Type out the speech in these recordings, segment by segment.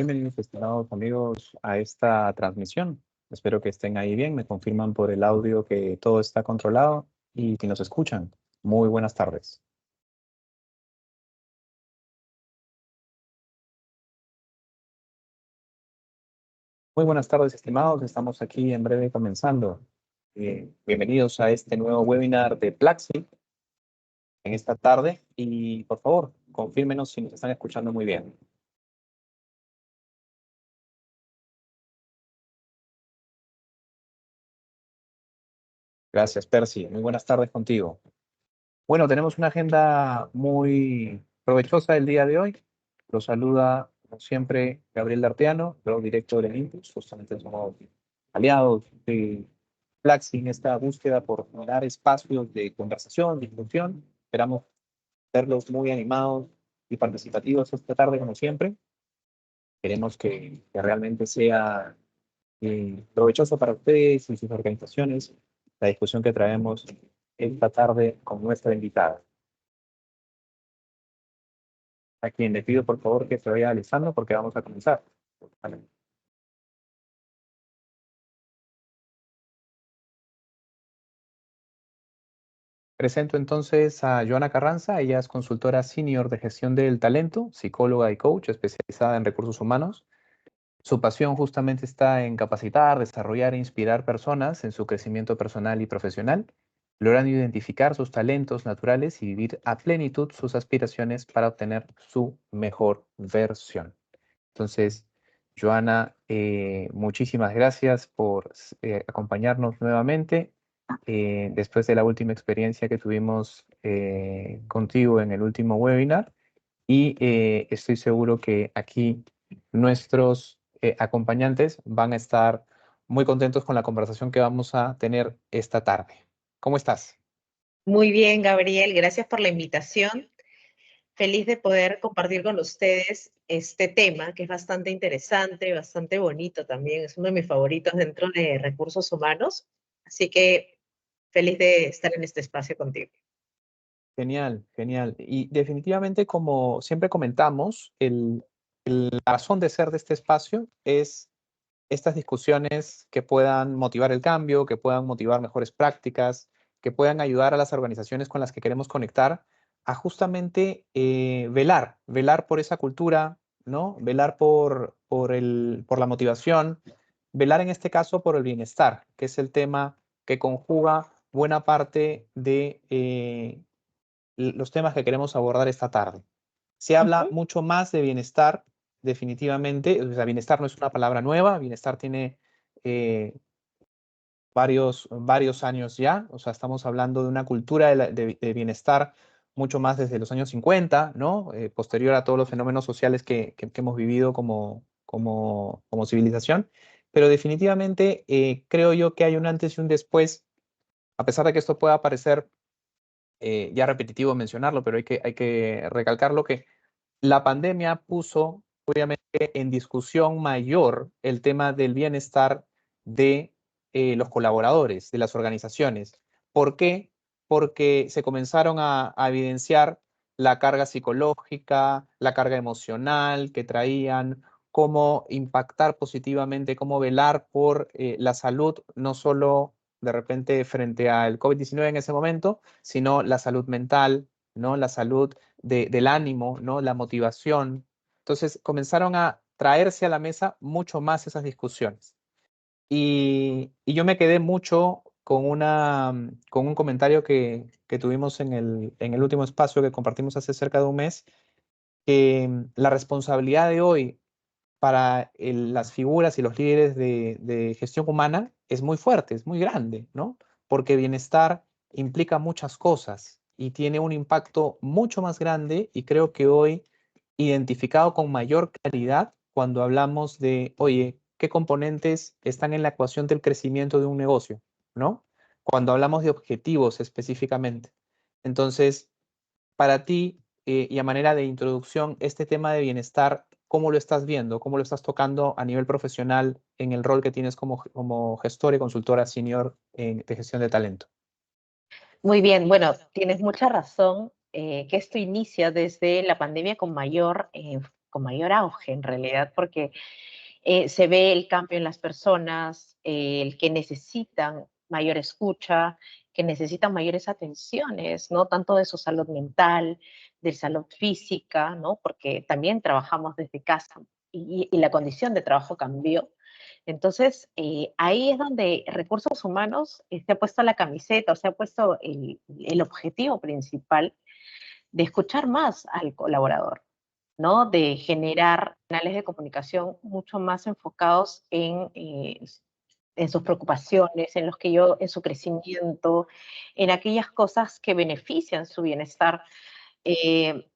Bienvenidos, estimados amigos, a esta transmisión. Espero que estén ahí bien. Me confirman por el audio que todo está controlado y que nos escuchan. Muy buenas tardes. Muy buenas tardes, estimados. Estamos aquí en breve comenzando. Bienvenidos a este nuevo webinar de Plaxi en esta tarde. Y por favor, confírmenos si nos están escuchando muy bien. Gracias, Percy. Muy buenas tardes contigo. Bueno, tenemos una agenda muy provechosa el día de hoy. Los saluda, como siempre, Gabriel D'Arteano, luego director del Impulse. Justamente somos aliados de Plaxi en esta búsqueda por generar espacios de conversación, discusión. Esperamos verlos muy animados y participativos esta tarde, como siempre. Queremos que realmente sea provechoso para ustedes y sus organizaciones la discusión que traemos esta tarde con nuestra invitada, a quien le pido por favor que se vaya alistando porque vamos a comenzar. Vale. Presento entonces a Joana Carranza. Ella es consultora senior de gestión del talento, psicóloga y coach especializada en recursos humanos. Su pasión justamente está en capacitar, desarrollar e inspirar personas en su crecimiento personal y profesional, logrando identificar sus talentos naturales y vivir a plenitud sus aspiraciones para obtener su mejor versión. Entonces, Joana, muchísimas gracias por acompañarnos nuevamente. Después de la última experiencia que tuvimos contigo en el último webinar, y estoy seguro que aquí nuestros acompañantes van a estar muy contentos con la conversación que vamos a tener esta tarde. ¿Cómo estás? Muy bien, Gabriel, gracias por la invitación. Feliz de poder compartir con ustedes este tema que es bastante interesante, bastante bonito también. Es uno de mis favoritos dentro de recursos humanos. Así que feliz de estar en este espacio contigo. Genial, genial. Y definitivamente, como siempre comentamos, la razón de ser de este espacio es estas discusiones que puedan motivar el cambio, que puedan motivar mejores prácticas, que puedan ayudar a las organizaciones con las que queremos conectar a justamente velar por esa cultura, ¿no? Velar por la motivación, velar en este caso por el bienestar, que es el tema que conjuga buena parte de los temas que queremos abordar esta tarde. Se habla mucho más de bienestar, definitivamente. O sea, bienestar no es una palabra nueva, bienestar tiene varios años ya. O sea, estamos hablando de una cultura de bienestar mucho más desde los años 50, ¿no? Posterior a todos los fenómenos sociales que hemos vivido como civilización. Pero definitivamente creo yo que hay un antes y un después, a pesar de que esto pueda parecer ya repetitivo mencionarlo, pero hay que recalcarlo que la pandemia puso obviamente en discusión mayor el tema del bienestar de los colaboradores, de las organizaciones. ¿Por qué? Porque se comenzaron a evidenciar la carga psicológica, la carga emocional que traían, cómo impactar positivamente, cómo velar por la salud, no solo de repente frente al COVID-19 en ese momento, sino la salud mental, ¿no? La salud del ánimo, ¿no? La motivación. Entonces comenzaron a traerse a la mesa mucho más esas discusiones. Y yo me quedé mucho con un comentario que tuvimos en el último espacio que compartimos hace cerca de un mes, que la responsabilidad de hoy para las figuras y los líderes de gestión humana es muy fuerte, es muy grande, ¿no? Porque bienestar implica muchas cosas y tiene un impacto mucho más grande y creo que hoy identificado con mayor claridad cuando hablamos de, oye, ¿qué componentes están en la ecuación del crecimiento de un negocio? ¿No? Cuando hablamos de objetivos específicamente. Entonces, para ti, y a manera de introducción, este tema de bienestar, ¿cómo lo estás viendo? ¿Cómo lo estás tocando a nivel profesional en el rol que tienes como gestora y consultora senior de gestión de talento? Muy bien, bueno, tienes mucha razón que esto inicia desde la pandemia con mayor con mayor auge en realidad, porque se ve el cambio en las personas, el que necesitan mayor escucha, que necesitan mayores atenciones, ¿no? Tanto de su salud mental, de salud física, ¿no? Porque también trabajamos desde casa y la condición de trabajo cambió. Entonces, ahí es donde recursos humanos se ha puesto la camiseta, o se ha puesto el objetivo principal de escuchar más al colaborador, ¿no? De generar canales de comunicación mucho más enfocados en sus preocupaciones, en los que yo, en su crecimiento, en aquellas cosas que benefician su bienestar. Eh,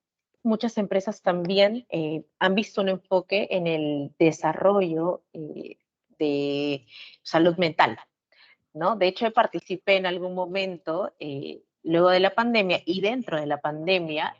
Muchas empresas también han visto un enfoque en el desarrollo de salud mental, ¿no? De hecho, participé en algún momento, luego de la pandemia y dentro de la pandemia,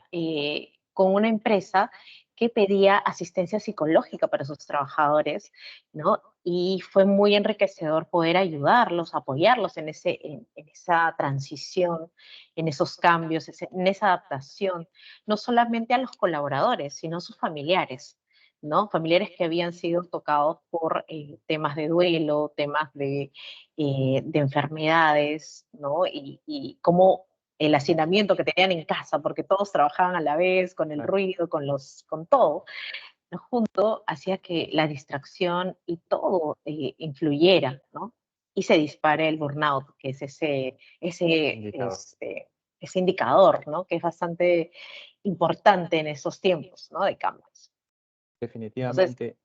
con una empresa que pedía asistencia psicológica para sus trabajadores, ¿no? Y fue muy enriquecedor poder ayudarlos, apoyarlos en esa transición, en esos cambios, en esa adaptación, no solamente a los colaboradores, sino a sus familiares, ¿no? Familiares que habían sido tocados por temas de duelo, temas de enfermedades, ¿no? Y cómo el hacinamiento que tenían en casa, porque todos trabajaban a la vez, con el Claro, ruido, con todo, ¿no? Junto hacía que la distracción y todo influyera, ¿no? Y se dispare el burnout, que es indicador. ese indicador, ¿no? Que es bastante importante en esos tiempos, ¿no? De cambios. Entonces, Definitivamente.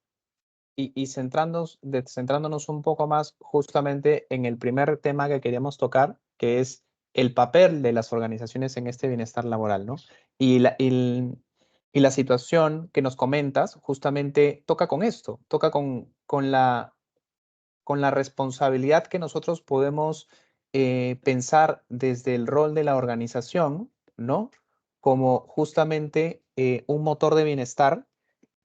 Y centrándonos un poco más justamente en el primer tema que queríamos tocar, que es el papel de las organizaciones en este bienestar laboral, ¿no? Y la situación que nos comentas justamente toca con esto, toca con la responsabilidad que nosotros podemos pensar desde el rol de la organización, ¿no? Como justamente un motor de bienestar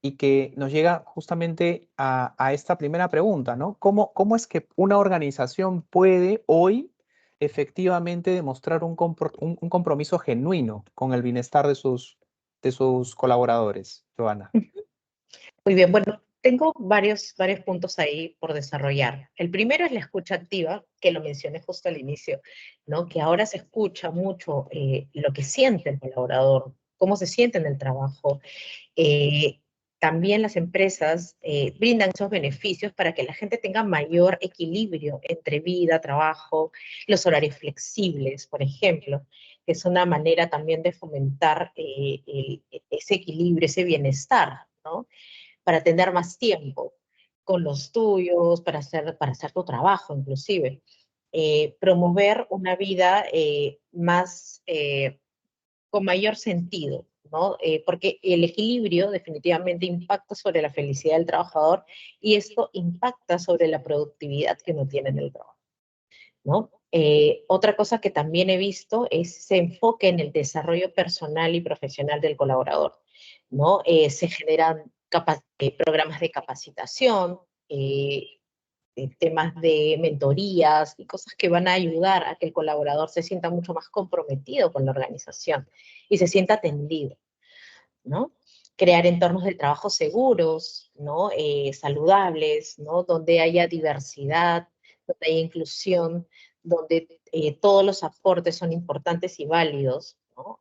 y que nos llega justamente a esta primera pregunta, ¿no? ¿Cómo es que una organización puede hoy efectivamente demostrar un compromiso genuino con el bienestar de sus colaboradores, Joana? muy bien, bueno, tengo varios puntos ahí por desarrollar. El primero es la escucha activa, que lo mencioné justo al inicio, ¿no? Que ahora se escucha mucho lo que siente el colaborador, cómo se siente en el trabajo. Eh, También las empresas brindan esos beneficios para que la gente tenga mayor equilibrio entre vida, trabajo, los horarios flexibles, por ejemplo, que es una manera también de fomentar ese equilibrio, ese bienestar, ¿no? Para tener más tiempo con los tuyos, para hacer tu trabajo inclusive. Promover una vida con mayor sentido, ¿no? Porque el equilibrio definitivamente impacta sobre la felicidad del trabajador y esto impacta sobre la productividad que uno tiene en el trabajo, ¿no? Otra cosa que también he visto es ese enfoque en el desarrollo personal y profesional del colaborador, ¿no? Se generan programas de capacitación, temas de mentorías y cosas que van a ayudar a que el colaborador se sienta mucho más comprometido con la organización y se sienta atendido, ¿no? Crear entornos de trabajo seguros, ¿no? Saludables, ¿no? Donde haya diversidad, donde haya inclusión, donde todos los aportes son importantes y válidos, ¿no?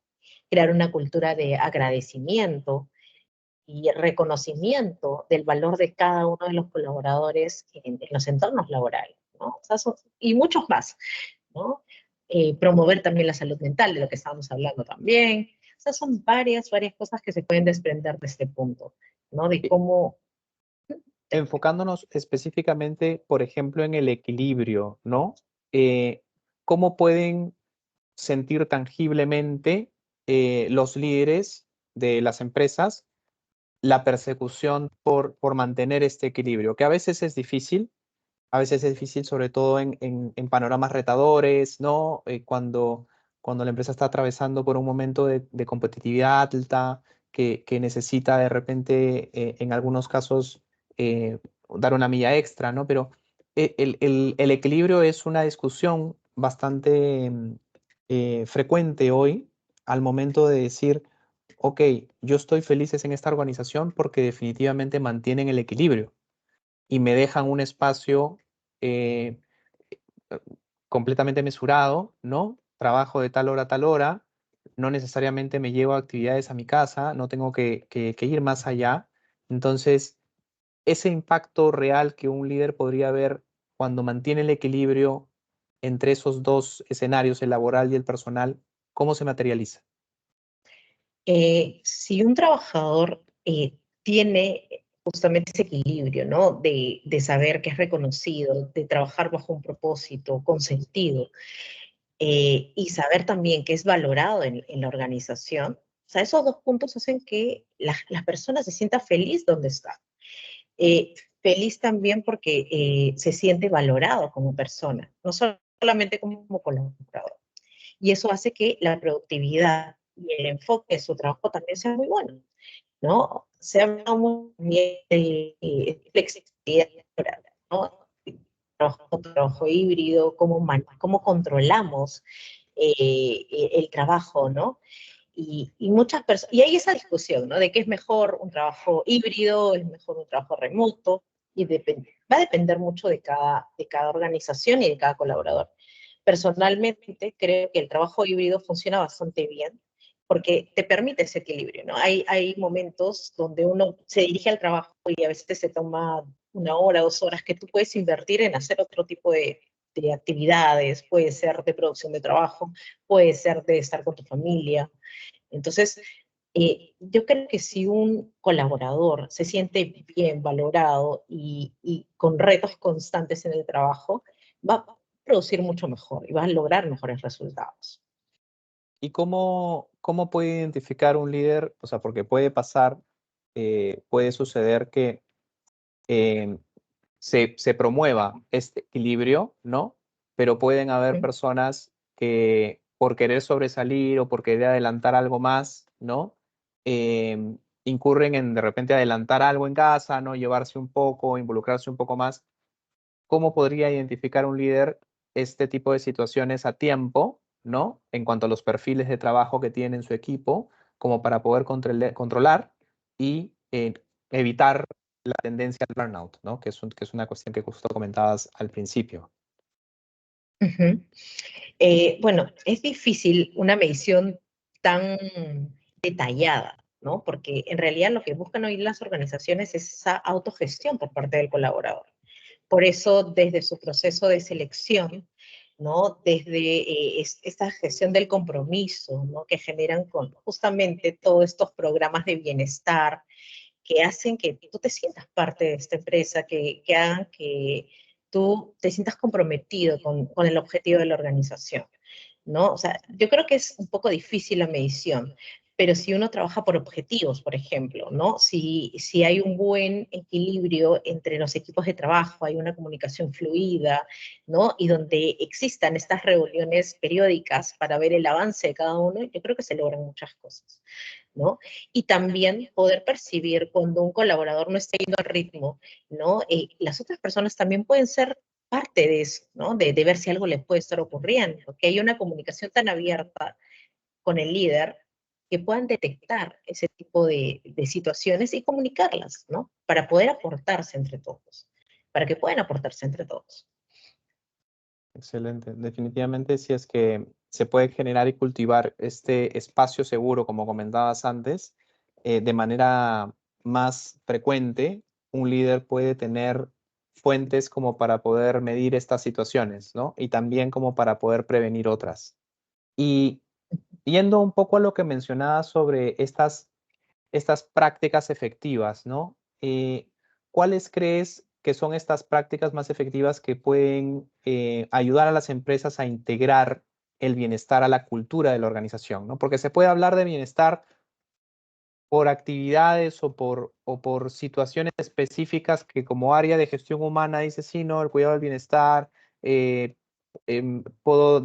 Crear una cultura de agradecimiento y reconocimiento del valor de cada uno de los colaboradores en los entornos laborales, ¿no? O sea, y muchos más, ¿no? Promover también la salud mental, de lo que estábamos hablando también. O sea, son varias cosas que se pueden desprender de este punto, ¿no? De Eh, cómo... Enfocándonos específicamente, por ejemplo, en el equilibrio, ¿no? ¿Cómo pueden sentir tangiblemente los líderes de las empresas la persecución por mantener este equilibrio, que a veces es difícil sobre todo en panoramas retadores, ¿no? Cuando la empresa está atravesando por un momento de competitividad alta, que necesita de repente, en algunos casos, dar una milla extra, ¿no? Pero el equilibrio es una discusión bastante frecuente hoy al momento de decir, ok, yo estoy feliz en esta organización porque definitivamente mantienen el equilibrio y me dejan un espacio eh, completamente mesurado, ¿no? Trabajo de tal hora a tal hora, no necesariamente me llevo actividades a mi casa, no tengo que ir más allá. Entonces, ese impacto real que un líder podría ver cuando mantiene el equilibrio entre esos dos escenarios, el laboral y el personal, ¿cómo se materializa? Si un trabajador tiene justamente ese equilibrio, ¿no? De saber que es reconocido, de trabajar bajo un propósito, con sentido, y saber también que es valorado en la organización, o sea, esos dos puntos hacen que las personas se sientan feliz donde está. Feliz también porque se siente valorado como persona, no solamente como colaborador. Y eso hace que la productividad y el enfoque de su trabajo también sea muy bueno, ¿no? Se habla muy bien de flexibilidad, ¿no? Trabajo híbrido, cómo controlamos el trabajo, ¿no? Y muchas personas, y hay esa discusión, ¿no? De qué es mejor un trabajo híbrido, es mejor un trabajo remoto, y va a depender mucho de cada organización y de cada colaborador. Personalmente creo que el trabajo híbrido funciona bastante bien porque te permite ese equilibrio, ¿no? Hay momentos donde uno se dirige al trabajo y a veces se toma 1 hora, 2 horas que tú puedes invertir en hacer otro tipo de actividades, puede ser de producción de trabajo, puede ser de estar con tu familia. Entonces, yo creo que si un colaborador se siente bien valorado y con retos constantes en el trabajo, va a producir mucho mejor y va a lograr mejores resultados. ¿Y cómo puede identificar un líder? O sea, porque puede pasar, puede suceder que eh, se promueva este equilibrio, ¿no? Pero pueden haber Ujú. personas que por querer sobresalir o por querer adelantar algo más, ¿no? Incurren en de repente adelantar algo en casa, ¿no? Llevarse un poco, involucrarse un poco más. ¿Cómo podría identificar un líder este tipo de situaciones a tiempo, ¿no? En cuanto a los perfiles de trabajo que tiene en su equipo, como para poder controlar y evitar la tendencia al burnout, ¿no? Que es una cuestión que justo comentabas al principio. Ujú. Bueno, es difícil una medición tan detallada, ¿no? Porque en realidad lo que buscan hoy las organizaciones es esa autogestión por parte del colaborador. Por eso, desde su proceso de selección, ¿no? Desde esta gestión del compromiso, ¿no? Que generan con justamente todos estos programas de bienestar que hacen que tú te sientas parte de esta empresa, que hagan que tú te sientas comprometido con el objetivo de la organización, ¿no? O sea, yo creo que es un poco difícil la medición, pero si uno trabaja por objetivos, por ejemplo, ¿no? Si hay un buen equilibrio entre los equipos de trabajo, hay una comunicación fluida, ¿no? Y donde existan estas reuniones periódicas para ver el avance de cada uno, yo creo que se logran muchas cosas, ¿no? Y también poder percibir cuando un colaborador no está yendo al ritmo, ¿no? Las otras personas también pueden ser parte de eso, ¿no? De ver si algo le puede estar ocurriendo, que hay una comunicación tan abierta con el líder que puedan detectar ese tipo de situaciones y comunicarlas, ¿no? Para poder aportarse entre todos, para que puedan aportarse entre todos. Excelente. Definitivamente, si es que se puede generar y cultivar este espacio seguro, como comentabas antes, de manera más frecuente, un líder puede tener fuentes como para poder medir estas situaciones, ¿no? Y también como para poder prevenir otras. Y yendo un poco a lo que mencionabas sobre estas prácticas efectivas, ¿no? ¿Cuáles crees que son estas prácticas más efectivas que pueden ayudar a las empresas a integrar el bienestar a la cultura de la organización, ¿no? Porque se puede hablar de bienestar por actividades o por situaciones específicas que como área de gestión humana dice, sí, no, el cuidado del bienestar, eh, puedo,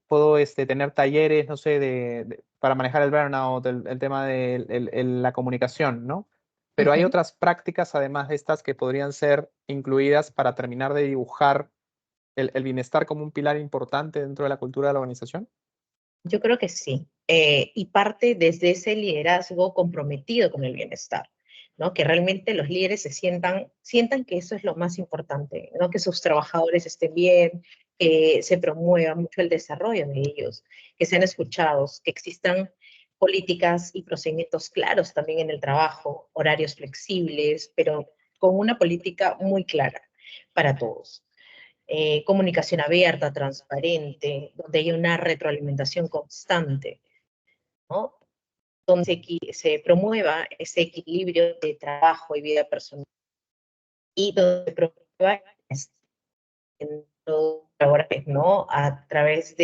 puedo tener talleres, no sé, para manejar el burnout, el tema de la comunicación, ¿no? Pero hay Ujú. otras prácticas, además de estas, que podrían ser incluidas para terminar de dibujar el bienestar como un pilar importante dentro de la cultura de la organización. Yo creo que sí. Y parte desde ese liderazgo comprometido con el bienestar, ¿no? Que realmente los líderes sientan que eso es lo más importante, ¿no? Que sus trabajadores estén bien, que se promueva mucho el desarrollo de ellos, que sean escuchados, que existan políticas y procedimientos claros también en el trabajo, horarios flexibles, pero con una política muy clara para todos. Comunicación abierta, transparente, donde hay una retroalimentación constante, ¿no? Donde se promueva ese equilibrio de trabajo y vida personal y donde se promueva en todo laborales, ¿no? A través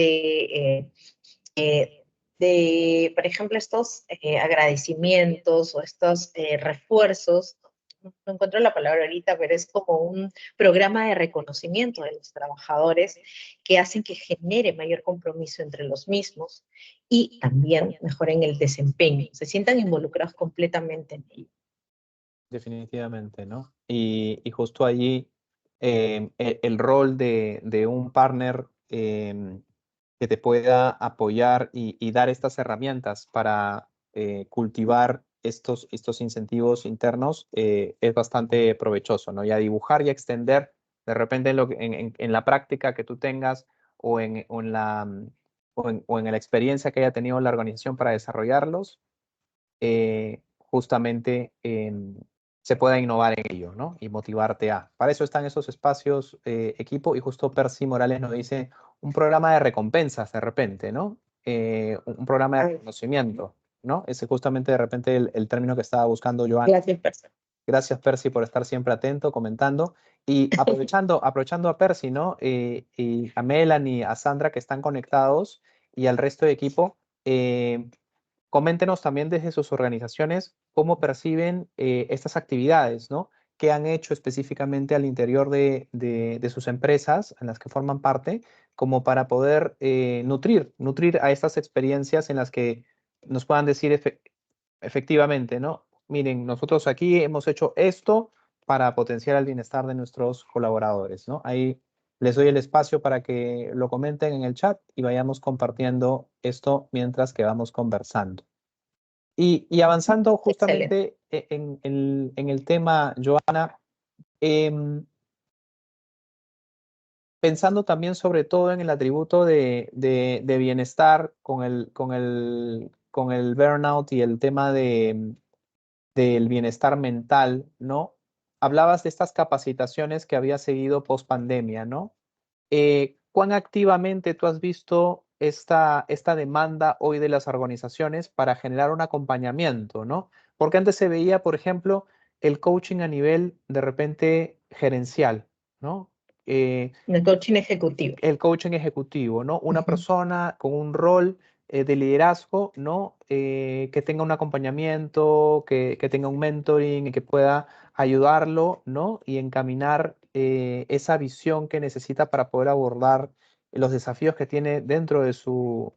por ejemplo, estos agradecimientos o estos refuerzos, no encuentro la palabra ahorita, pero es como un programa de reconocimiento de los trabajadores que hacen que genere mayor compromiso entre los mismos y también mejoren el desempeño, se sientan involucrados completamente en ello. Definitivamente, ¿no? Y justo allí el rol de un partner que te pueda apoyar y dar estas herramientas para cultivar estos incentivos internos es bastante provechoso, ¿no? Y a dibujar y a extender de repente en la práctica que tú tengas o en la experiencia que haya tenido la organización para desarrollarlos, justamente se pueda innovar en ello, ¿no? Y motivarte a. Para eso están esos espacios, equipo, y justo Percy Morales nos dice un programa de recompensas de repente, ¿no? Un programa de reconocimiento, ¿no? Ese justamente de repente el término que estaba buscando Joan. Gracias, persona. Gracias, Percy, por estar siempre atento, comentando. Y aprovechando a Percy, ¿no? Y a Melanie, a Sandra, que están conectados, y al resto de equipo, coméntenos también desde sus organizaciones cómo perciben estas actividades, ¿no? ¿Qué han hecho específicamente al interior de sus empresas en las que forman parte, como para poder nutrir a estas experiencias en las que nos puedan decir efectivamente, ¿no? Miren, nosotros aquí hemos hecho esto para potenciar el bienestar de nuestros colaboradores, ¿no? Ahí les doy el espacio para que lo comenten en el chat y vayamos compartiendo esto mientras que vamos conversando. Y avanzando Excelente. justamente en el tema, Joana, em, pensando también sobre todo en el atributo de bienestar con el burnout y el tema del bienestar mental, ¿no? Hablabas de estas capacitaciones que había seguido post pandemia, ¿no? ¿Cuán activamente tú has visto esta demanda hoy de las organizaciones para generar un acompañamiento, ¿no? Porque antes se veía, por ejemplo, el coaching a nivel de repente gerencial, ¿no? El coaching ejecutivo. El coaching ejecutivo, ¿no? Una persona con un rol de liderazgo, ¿no? Que tenga un acompañamiento, que tenga un mentoring y que pueda ayudarlo, ¿no? Y encaminar esa visión que necesita para poder abordar los desafíos que tiene dentro de su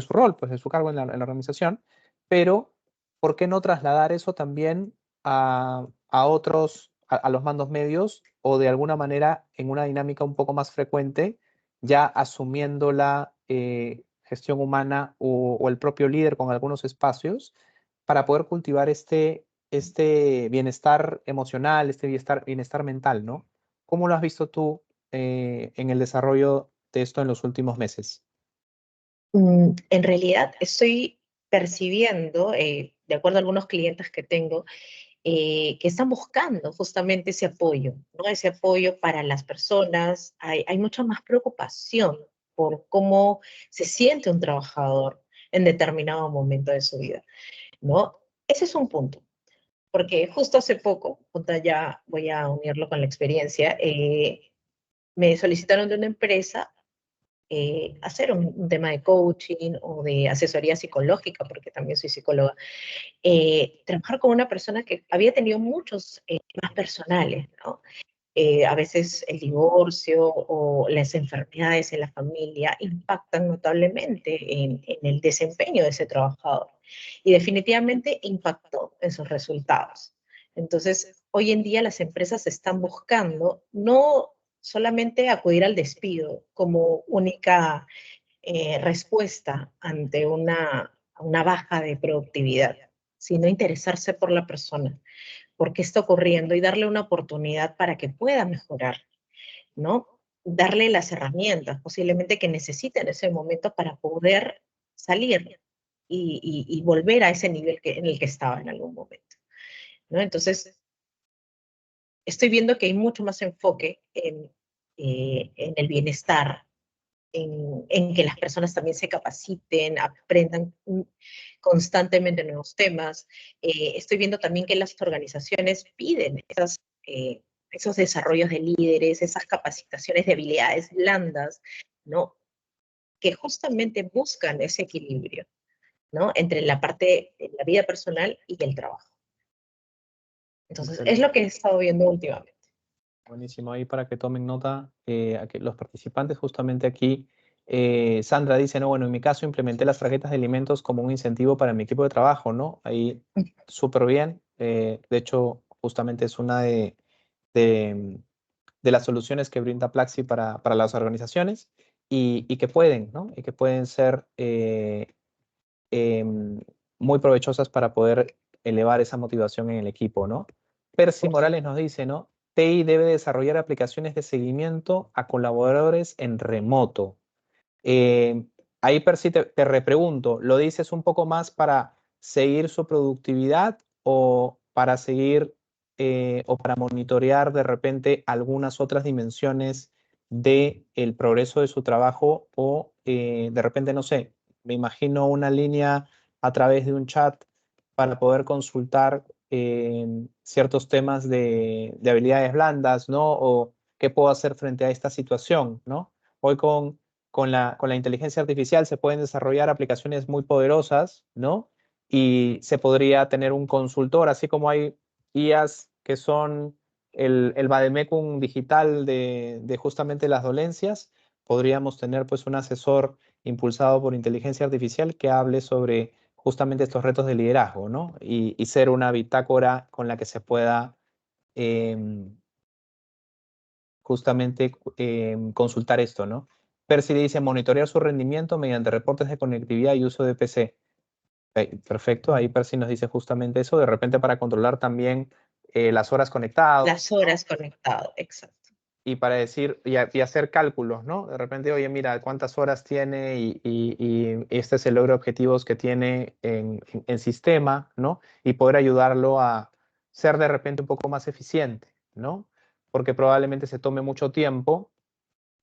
rol, pues de su cargo en la organización. Pero, ¿por qué no trasladar eso también a otros, a los mandos medios o de alguna manera en una dinámica un poco más frecuente, ya asumiendo la gestión humana o el propio líder con algunos espacios para poder cultivar este bienestar emocional, este bienestar mental, ¿no? ¿Cómo lo has visto tú en el desarrollo de esto en los últimos meses? En realidad estoy percibiendo, de acuerdo a algunos clientes que tengo, que están buscando justamente ese apoyo, ¿no? Ese apoyo para las personas. Hay mucha más preocupación por cómo se siente un trabajador en determinado momento de su vida, ¿no? Ese es un punto, porque justo hace poco, ya voy a unirlo con la experiencia, me solicitaron de una empresa hacer un tema de coaching o de asesoría psicológica, porque también soy psicóloga, trabajar con una persona que había tenido muchos temas personales, ¿no? A veces el divorcio o las enfermedades en la familia impactan notablemente en el desempeño de ese trabajador y definitivamente impactó en sus resultados. Entonces, hoy en día las empresas están buscando no solamente acudir al despido como única respuesta ante una baja de productividad, sino interesarse por la persona, por qué está ocurriendo y darle una oportunidad para que pueda mejorar, ¿no? Darle las herramientas posiblemente que necesite en ese momento para poder salir y volver a ese nivel en el que estaba en algún momento, ¿no? Entonces, estoy viendo que hay mucho más enfoque en el bienestar, en que las personas también se capaciten, aprendan constantemente nuevos temas. Estoy viendo también que las organizaciones piden esos desarrollos de líderes, esas capacitaciones de habilidades blandas, ¿no? Que justamente buscan ese equilibrio, ¿no? Entre la parte de la vida personal y el trabajo. Entonces, es Excelente. lo que he estado viendo últimamente. Buenísimo, ahí para que tomen nota a que los participantes justamente aquí. Sandra dice, no, bueno, en mi caso implementé las tarjetas de alimentos como un incentivo para mi equipo de trabajo, ¿no? Ahí súper bien. De hecho, justamente es una de, de las soluciones que brinda Plaxi para las organizaciones y que pueden, ¿no? Y que pueden ser em, muy provechosas para poder elevar esa motivación en el equipo, ¿no? Percy Por Morales nos dice, ¿no? TI debe desarrollar aplicaciones de seguimiento a colaboradores en remoto. Eh, Ahí, Percy, te repregunto, ¿lo dices un poco más para seguir su productividad o para seguir o para monitorear de repente algunas otras dimensiones del progreso de su trabajo o de repente, no sé, me imagino una línea a través de un chat para poder consultar ciertos temas de habilidades blandas, ¿no? O qué puedo hacer frente a esta situación, ¿no? Hoy con la inteligencia artificial se pueden desarrollar aplicaciones muy poderosas, ¿no? Y se podría tener un consultor, así como hay IAs que son el vademecum digital de justamente las dolencias, podríamos tener pues un asesor impulsado por inteligencia artificial que hable sobre justamente estos retos de liderazgo, ¿no? Y ser una bitácora con la que se pueda em, justamente consultar esto, ¿no? Percy dice monitorear su rendimiento mediante reportes de conectividad y uso de PC. Perfecto, ahí Percy nos dice justamente eso, de repente para controlar también las horas conectadas, las ¿no? horas conectado, exacto. Y para decir y hacer cálculos, ¿no? De repente, oye, mira, cuántas horas tiene y este es el logro de objetivos que tiene en sistema, ¿no? Y poder ayudarlo a ser de repente un poco más eficiente, ¿no? Porque probablemente se tome mucho tiempo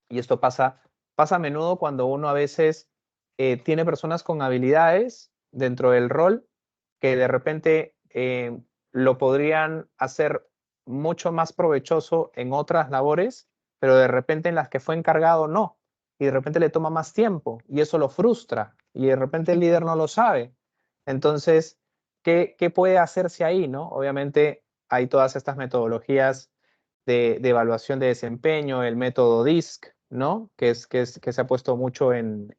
y esto pasa a menudo cuando uno a veces tiene personas con habilidades dentro del rol que de repente lo podrían hacer mucho más provechoso en otras labores, pero de repente en las que fue encargado no. Y de repente le toma más tiempo y eso lo frustra y de repente el líder no lo sabe. Entonces, ¿qué puede hacerse ahí, no? Obviamente hay todas estas metodologías de evaluación de desempeño, el método DISC, ¿no? Que se ha puesto mucho en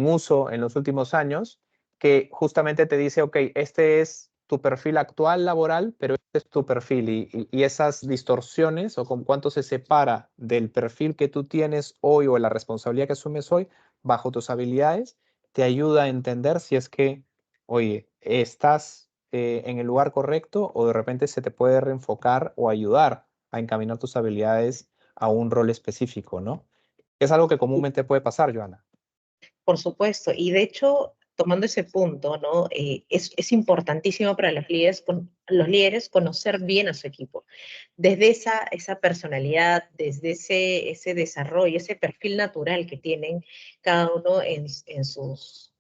uso en los últimos años, que justamente te dice, ok, este es tu perfil actual laboral, pero este es tu perfil y esas distorsiones o con cuánto se separa del perfil que tú tienes hoy o la responsabilidad que asumes hoy bajo tus habilidades, te ayuda a entender si es que, oye, estás en el lugar correcto o de repente se te puede reenfocar o ayudar a encaminar tus habilidades a un rol específico, ¿no? Es algo que comúnmente puede pasar, Joana. Por supuesto, y de hecho, tomando ese punto, ¿no? Es importantísimo para los líderes conocer bien a su equipo, desde esa personalidad, desde ese desarrollo, ese perfil natural que tienen cada uno en sus,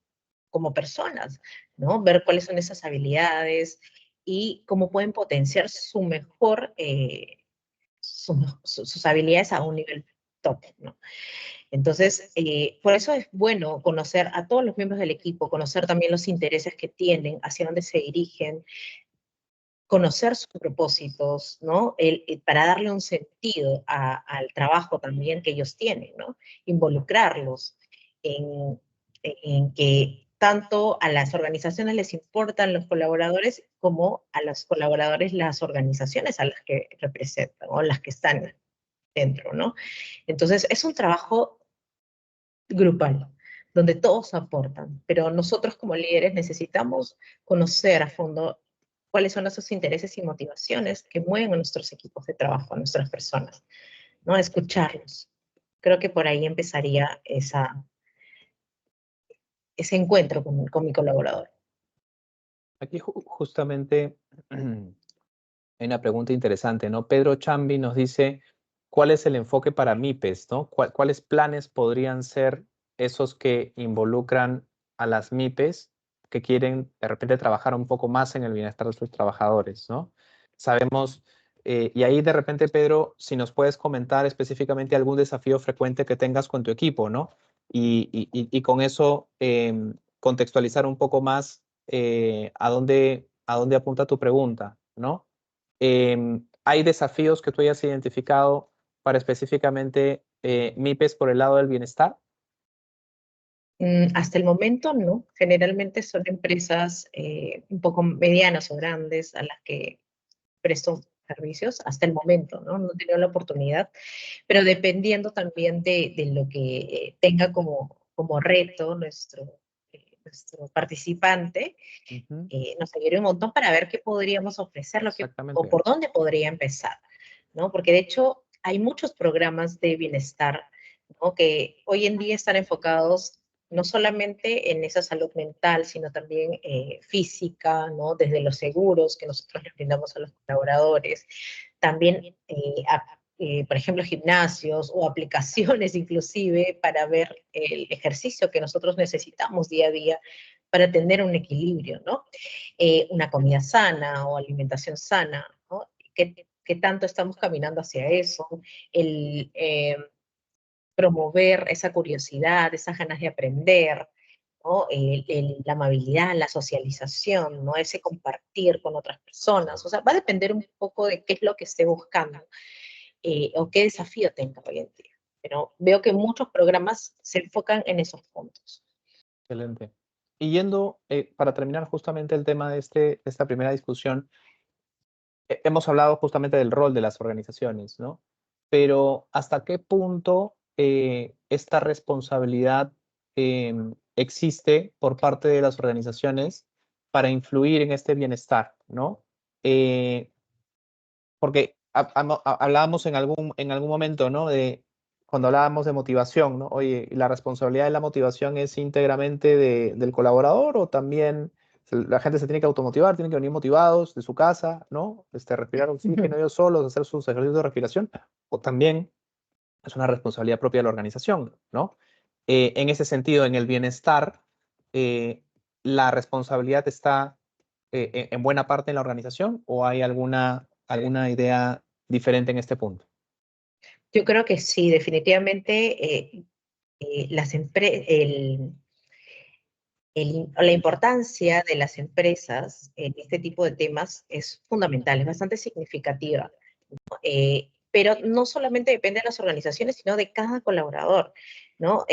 como personas, ¿no? Ver cuáles son esas habilidades y cómo pueden potenciar su mejor, sus habilidades a un nivel top, ¿no? Entonces, por eso es bueno conocer a todos los miembros del equipo, conocer también los intereses que tienen, hacia dónde se dirigen, conocer sus propósitos, ¿no? Para darle un sentido al trabajo también que ellos tienen, ¿no? Involucrarlos en, en que tanto a las organizaciones les importan los colaboradores como a los colaboradores las organizaciones a las que representan o las que están dentro, ¿no? Entonces, es un trabajo grupal, donde todos aportan, pero nosotros como líderes necesitamos conocer a fondo cuáles son esos intereses y motivaciones que mueven a nuestros equipos de trabajo, a nuestras personas, ¿no? Escucharlos. Creo que por ahí empezaría ese encuentro con mi colaborador. Aquí justamente hay una pregunta interesante, ¿no? Pedro Chambi nos dice, ¿cuál es el enfoque para MIPES, ¿no? ¿Cuáles planes podrían ser esos que involucran a las MIPES que quieren de repente trabajar un poco más en el bienestar de sus trabajadores, ¿no? Sabemos, y ahí de repente, Pedro, si nos puedes comentar específicamente algún desafío frecuente que tengas con tu equipo, ¿no? Y con eso contextualizar un poco más a dónde apunta tu pregunta, ¿no? ¿Hay desafíos que tú hayas identificado para específicamente MIPES por el lado del bienestar? Hasta el momento no, generalmente son empresas un poco medianas o grandes a las que presto servicios hasta el momento, ¿no? No he tenido la oportunidad, pero dependiendo también de lo que tenga como reto nuestro participante, Ujú, nos ayudaría un montón para ver qué podríamos ofrecer, o exactamente. por dónde podría empezar, ¿no? Porque de hecho hay muchos programas de bienestar, ¿no? Que hoy en día están enfocados no solamente en esa salud mental, sino también física, ¿no? Desde los seguros que nosotros les brindamos a los colaboradores, también, por ejemplo, gimnasios o aplicaciones inclusive para ver el ejercicio que nosotros necesitamos día a día para tener un equilibrio, ¿no? Una comida sana o alimentación sana, ¿no? ¿Qué tanto estamos caminando hacia eso? El promover esa curiosidad, esas ganas de aprender, ¿no? La amabilidad, la socialización, ¿no? Ese compartir con otras personas. O sea, va a depender un poco de qué es lo que esté buscando o qué desafío tenga hoy en día. Pero veo que muchos programas se enfocan en esos puntos. Excelente. Y yendo, para terminar justamente el tema de esta primera discusión, hemos hablado justamente del rol de las organizaciones, ¿no? Pero ¿hasta qué punto esta responsabilidad existe por parte de las organizaciones para influir en este bienestar, ¿no? Eh, Porque hablábamos en algún momento, ¿no? De cuando hablábamos de motivación, ¿no? Oye, ¿la responsabilidad de la motivación es íntegramente del colaborador o también la gente se tiene que automotivar, tienen que venir motivados de su casa, ¿no? Respirar oxígeno ellos solos, hacer sus ejercicios de respiración, o también es una responsabilidad propia de la organización, ¿no? En ese sentido, en el bienestar, ¿la responsabilidad está en buena parte en la organización o hay alguna idea diferente en este punto? Yo creo que sí, definitivamente la importancia de las empresas en este tipo de temas es fundamental, es bastante significativa. Pero no solamente depende de las organizaciones, sino de cada colaborador, ¿no?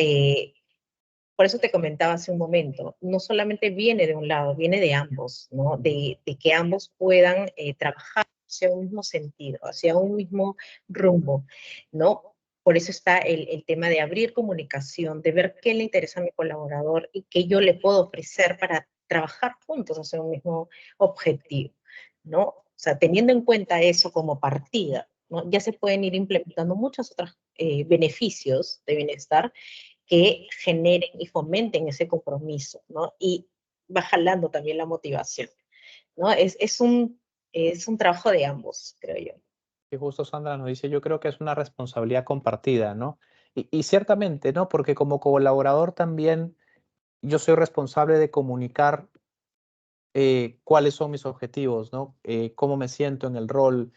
Por eso te comentaba hace un momento, no solamente viene de un lado, viene de ambos, ¿no? De que ambos puedan trabajar hacia un mismo sentido, hacia un mismo rumbo, ¿no? Por eso está el tema de abrir comunicación, de ver qué le interesa a mi colaborador y qué yo le puedo ofrecer para trabajar juntos hacia un mismo objetivo, ¿no? O sea, teniendo en cuenta eso como partida, ¿no? Ya se pueden ir implementando muchos otros beneficios de bienestar que generen y fomenten ese compromiso, ¿no? Y va jalando también la motivación, ¿no? Es un trabajo de ambos, creo yo. Y justo Sandra nos dice, yo creo que es una responsabilidad compartida, ¿no? Y ciertamente, ¿no? Porque como colaborador también yo soy responsable de comunicar cuáles son mis objetivos, ¿no? Cómo me siento en el rol,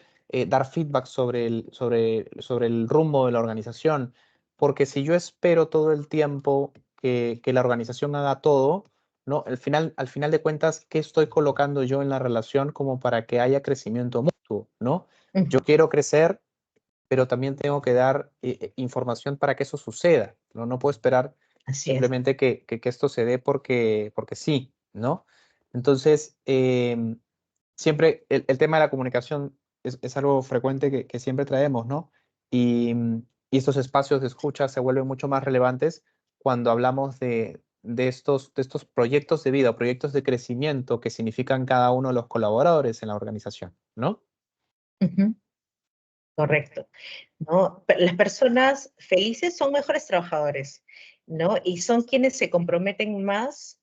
dar feedback sobre el rumbo de la organización, porque si yo espero todo el tiempo que la organización haga todo, ¿no? Al final de cuentas, ¿qué estoy colocando yo en la relación como para que haya crecimiento mutuo, ¿no? Yo Ujú. quiero crecer, pero también tengo que dar información para que eso suceda, ¿no? No puedo esperar Así es. simplemente que esto se dé porque sí, ¿no? Entonces, siempre el tema de la comunicación es algo frecuente que siempre traemos, ¿no? Y, y estos espacios de escucha se vuelven mucho más relevantes cuando hablamos de estos proyectos de vida, proyectos de crecimiento que significan cada uno de los colaboradores en la organización, ¿no? Ujú. Correcto, ¿no? Las personas felices son mejores trabajadores, ¿no? Y son quienes se comprometen más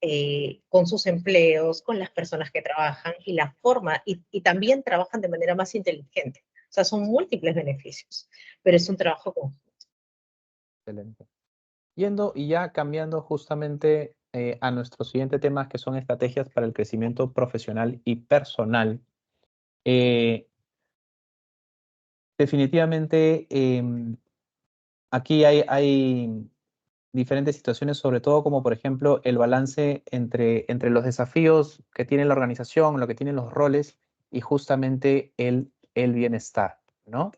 con sus empleos, con las personas que trabajan y la forma, y también trabajan de manera más inteligente. O sea, son múltiples beneficios, pero es un trabajo conjunto. Excelente. Yendo y ya cambiando justamente a nuestro siguiente tema, que son estrategias para el crecimiento profesional y personal. Eh, definitivamente, aquí hay diferentes situaciones, sobre todo como por ejemplo el balance entre los desafíos que tiene la organización, lo que tienen los roles y justamente el bienestar, ¿no?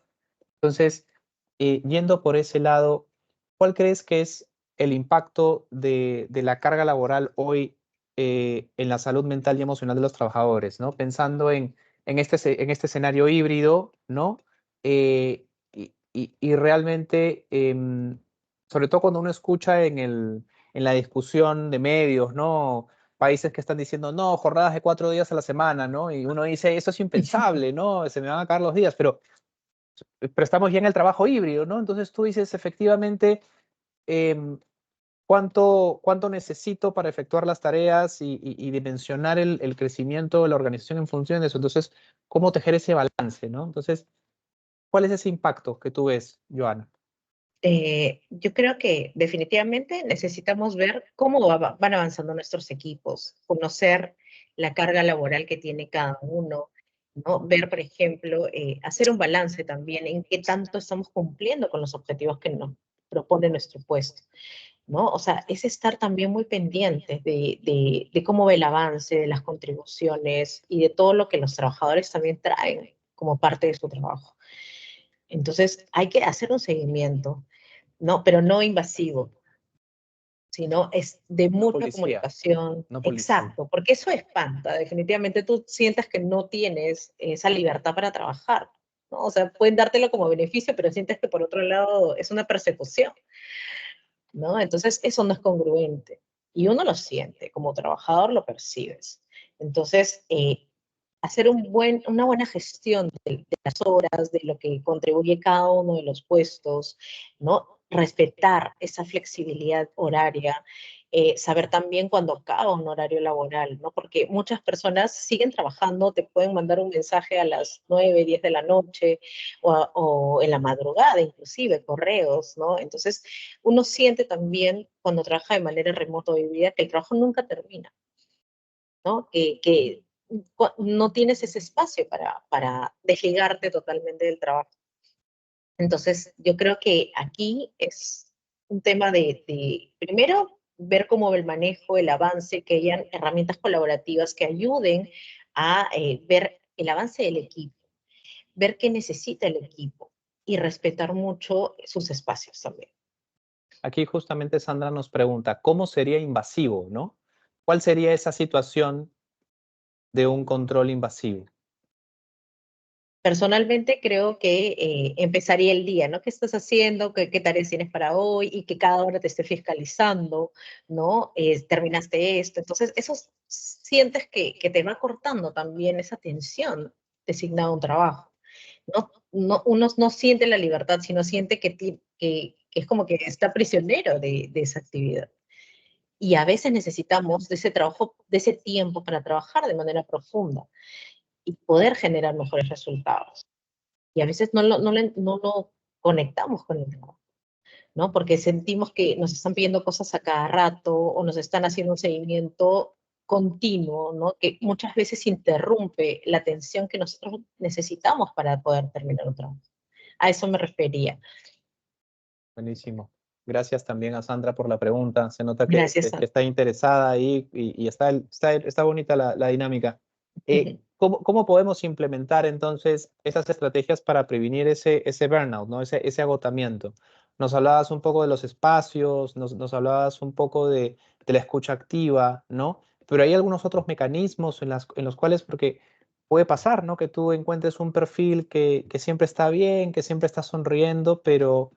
Entonces, yendo por ese lado, ¿cuál crees que es el impacto de la carga laboral hoy en la salud mental y emocional de los trabajadores, ¿no? Pensando en este escenario híbrido, ¿no? Y realmente, sobre todo cuando uno escucha en la discusión de medios, ¿no? Países que están diciendo, no, jornadas de 4 días a la semana, ¿no? Y uno dice, eso es impensable, ¿no? Se me van a acabar los días, pero estamos ya en el trabajo híbrido, ¿no? Entonces tú dices efectivamente em, cuánto necesito para efectuar las tareas y dimensionar el crecimiento de la organización en función de eso. Entonces, ¿cómo tejer ese balance, ¿no? Entonces, ¿cuál es ese impacto que tú ves, Joana? Yo creo que definitivamente necesitamos ver cómo van avanzando nuestros equipos, conocer la carga laboral que tiene cada uno, ¿no? Ver, por ejemplo, hacer un balance también en qué tanto estamos cumpliendo con los objetivos que nos propone nuestro puesto, ¿no? O sea, es estar también muy pendientes de cómo va el avance, de las contribuciones y de todo lo que los trabajadores también traen como parte de su trabajo. Entonces, hay que hacer un seguimiento, ¿no? Pero no invasivo, sino es de No mucha policía, comunicación, no policía. exacto, porque eso espanta, definitivamente tú sientes que no tienes esa libertad para trabajar, ¿no? O sea, pueden dártelo como beneficio, pero sientes que por otro lado es una persecución, ¿no? Entonces, eso no es congruente. Y uno lo siente, como trabajador lo percibes. Entonces, hacer una buena gestión de las horas, de lo que contribuye cada uno de los puestos, ¿no? Respetar esa flexibilidad horaria, saber también cuándo acaba un horario laboral, ¿no? Porque muchas personas siguen trabajando, te pueden mandar un mensaje a las 9, 10 de la noche o en la madrugada, inclusive, correos, ¿no? Entonces, uno siente también cuando trabaja de manera remota o híbrida que el trabajo nunca termina, ¿no? Que no tienes ese espacio para desligarte totalmente del trabajo. Entonces, yo creo que aquí es un tema primero, ver cómo va el manejo, el avance, que hayan herramientas colaborativas que ayuden a ver el avance del equipo, ver qué necesita el equipo y respetar mucho sus espacios también. Aquí justamente Sandra nos pregunta, ¿cómo sería invasivo, ¿no? ¿Cuál sería esa situación de un control invasivo? Personalmente creo que empezaría el día, ¿no? ¿Qué estás haciendo? ¿Qué tareas tienes para hoy? Y que cada hora te esté fiscalizando, ¿no? Terminaste esto. Entonces, eso sientes que te va cortando también esa tensión designada a un trabajo, ¿no? Uno no siente la libertad, sino siente que es como que está prisionero de esa actividad. Y a veces necesitamos de ese trabajo, de ese tiempo para trabajar de manera profunda y poder generar mejores resultados. Y a veces no lo conectamos con el trabajo, ¿no? Porque sentimos que nos están pidiendo cosas a cada rato o nos están haciendo un seguimiento continuo, ¿no? Que muchas veces interrumpe la atención que nosotros necesitamos para poder terminar un trabajo. A eso me refería. Buenísimo. Gracias también a Sandra por la pregunta. Se nota Gracias que está interesada ahí y está bonita la dinámica. ¿Cómo podemos implementar entonces esas estrategias para prevenir ese burnout, ¿no? Ese agotamiento? Nos hablabas un poco de los espacios, nos hablabas un poco de la escucha activa, ¿no? Pero hay algunos otros mecanismos en los cuales, porque puede pasar, ¿no? Que tú encuentres un perfil que siempre está bien, que siempre está sonriendo, pero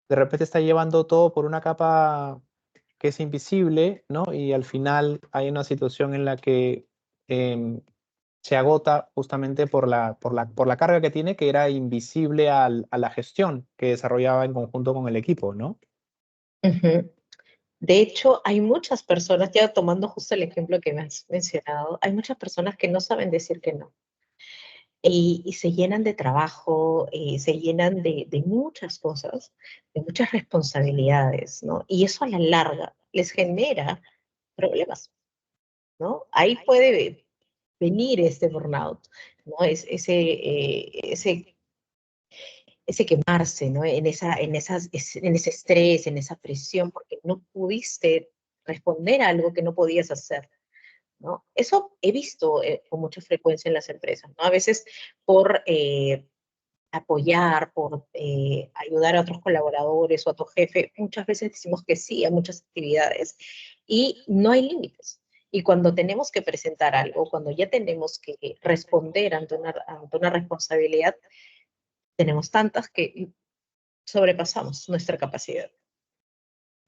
de repente está llevando todo por una capa que es invisible, ¿no? Y al final hay una situación en la que se agota justamente por la carga que tiene, que era invisible a la gestión que desarrollaba en conjunto con el equipo, ¿no? Ujú. De hecho, hay muchas personas, ya tomando justo el ejemplo que me has mencionado, hay muchas personas que no saben decir que no. Y se llenan de trabajo, se llenan de muchas cosas, de muchas responsabilidades, ¿no? Y eso a la larga les genera problemas, ¿no? Ahí puede venir este burnout, ¿no? Ese quemarse, ¿no? En ese estrés, en esa presión, porque no pudiste responder a algo que no podías hacer, ¿no? Eso he visto con mucha frecuencia en las empresas, ¿no? A veces por apoyar, por ayudar a otros colaboradores o a tu jefe, muchas veces decimos que sí a muchas actividades y no hay límites. Y cuando tenemos que presentar algo, cuando ya tenemos que responder ante una responsabilidad, tenemos tantas que sobrepasamos nuestra capacidad,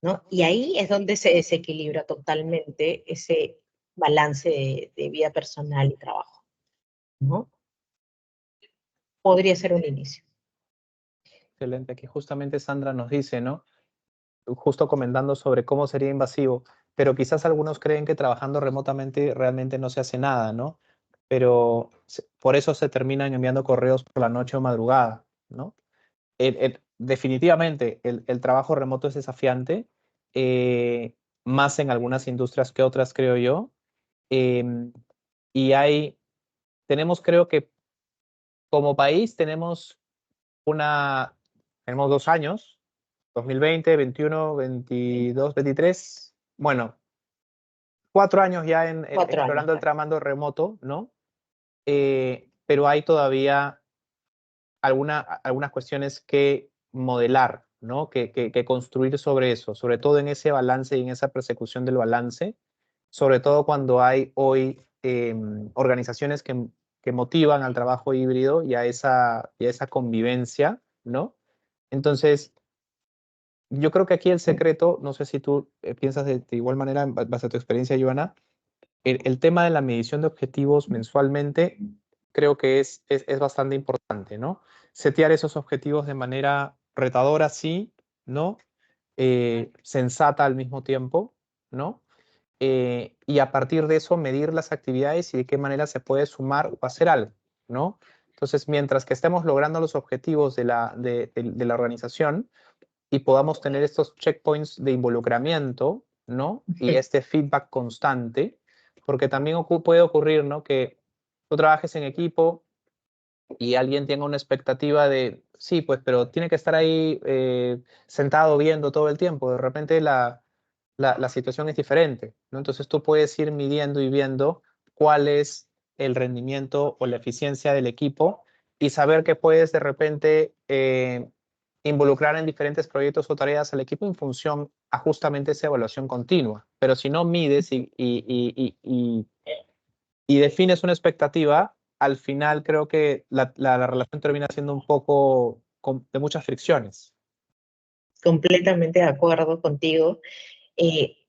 ¿no? Y ahí es donde se desequilibra totalmente ese balance de vida personal y trabajo, ¿no? Podría ser un inicio. Excelente. Aquí justamente Sandra nos dice, ¿no? Justo comentando sobre cómo sería invasivo, pero quizás algunos creen que trabajando remotamente realmente no se hace nada, ¿no? Pero por eso se terminan enviando correos por la noche o madrugada, ¿no? Definitivamente el trabajo remoto es desafiante, más en algunas industrias que otras, creo yo. Em, y tenemos, creo que como país tenemos 2 años, 2020, 21, 22, 23, bueno, 4 años ya Cuatro años, explorando el claro. tramando remoto, ¿no? Pero hay todavía algunas cuestiones que modelar, ¿no? Que construir sobre eso, sobre todo en ese balance y en esa persecución del balance, sobre todo cuando hay hoy organizaciones que motivan al trabajo híbrido y a esa convivencia, ¿no? Entonces, yo creo que aquí el secreto, no sé si tú piensas de igual manera, base a tu experiencia, Joana, el tema de la medición de objetivos mensualmente creo que es bastante importante, ¿no? Setear esos objetivos de manera retadora, sí, ¿no? Sensata al mismo tiempo, ¿no? Y a partir de eso medir las actividades y de qué manera se puede sumar o hacer algo, ¿no? Entonces, mientras que estemos logrando los objetivos de la organización y podamos tener estos checkpoints de involucramiento, ¿no? Y este feedback constante, porque también puede ocurrir, ¿no? Que tú trabajes en equipo y alguien tenga una expectativa de, sí, pues, pero tiene que estar ahí sentado viendo todo el tiempo. De repente la situación es diferente, ¿no? Entonces tú puedes ir midiendo y viendo cuál es el rendimiento o la eficiencia del equipo y saber que puedes de repente involucrar en diferentes proyectos o tareas al equipo en función a justamente esa evaluación continua. Pero si no mides y defines una expectativa, al final creo que la relación termina siendo un poco de muchas fricciones. Completamente de acuerdo contigo.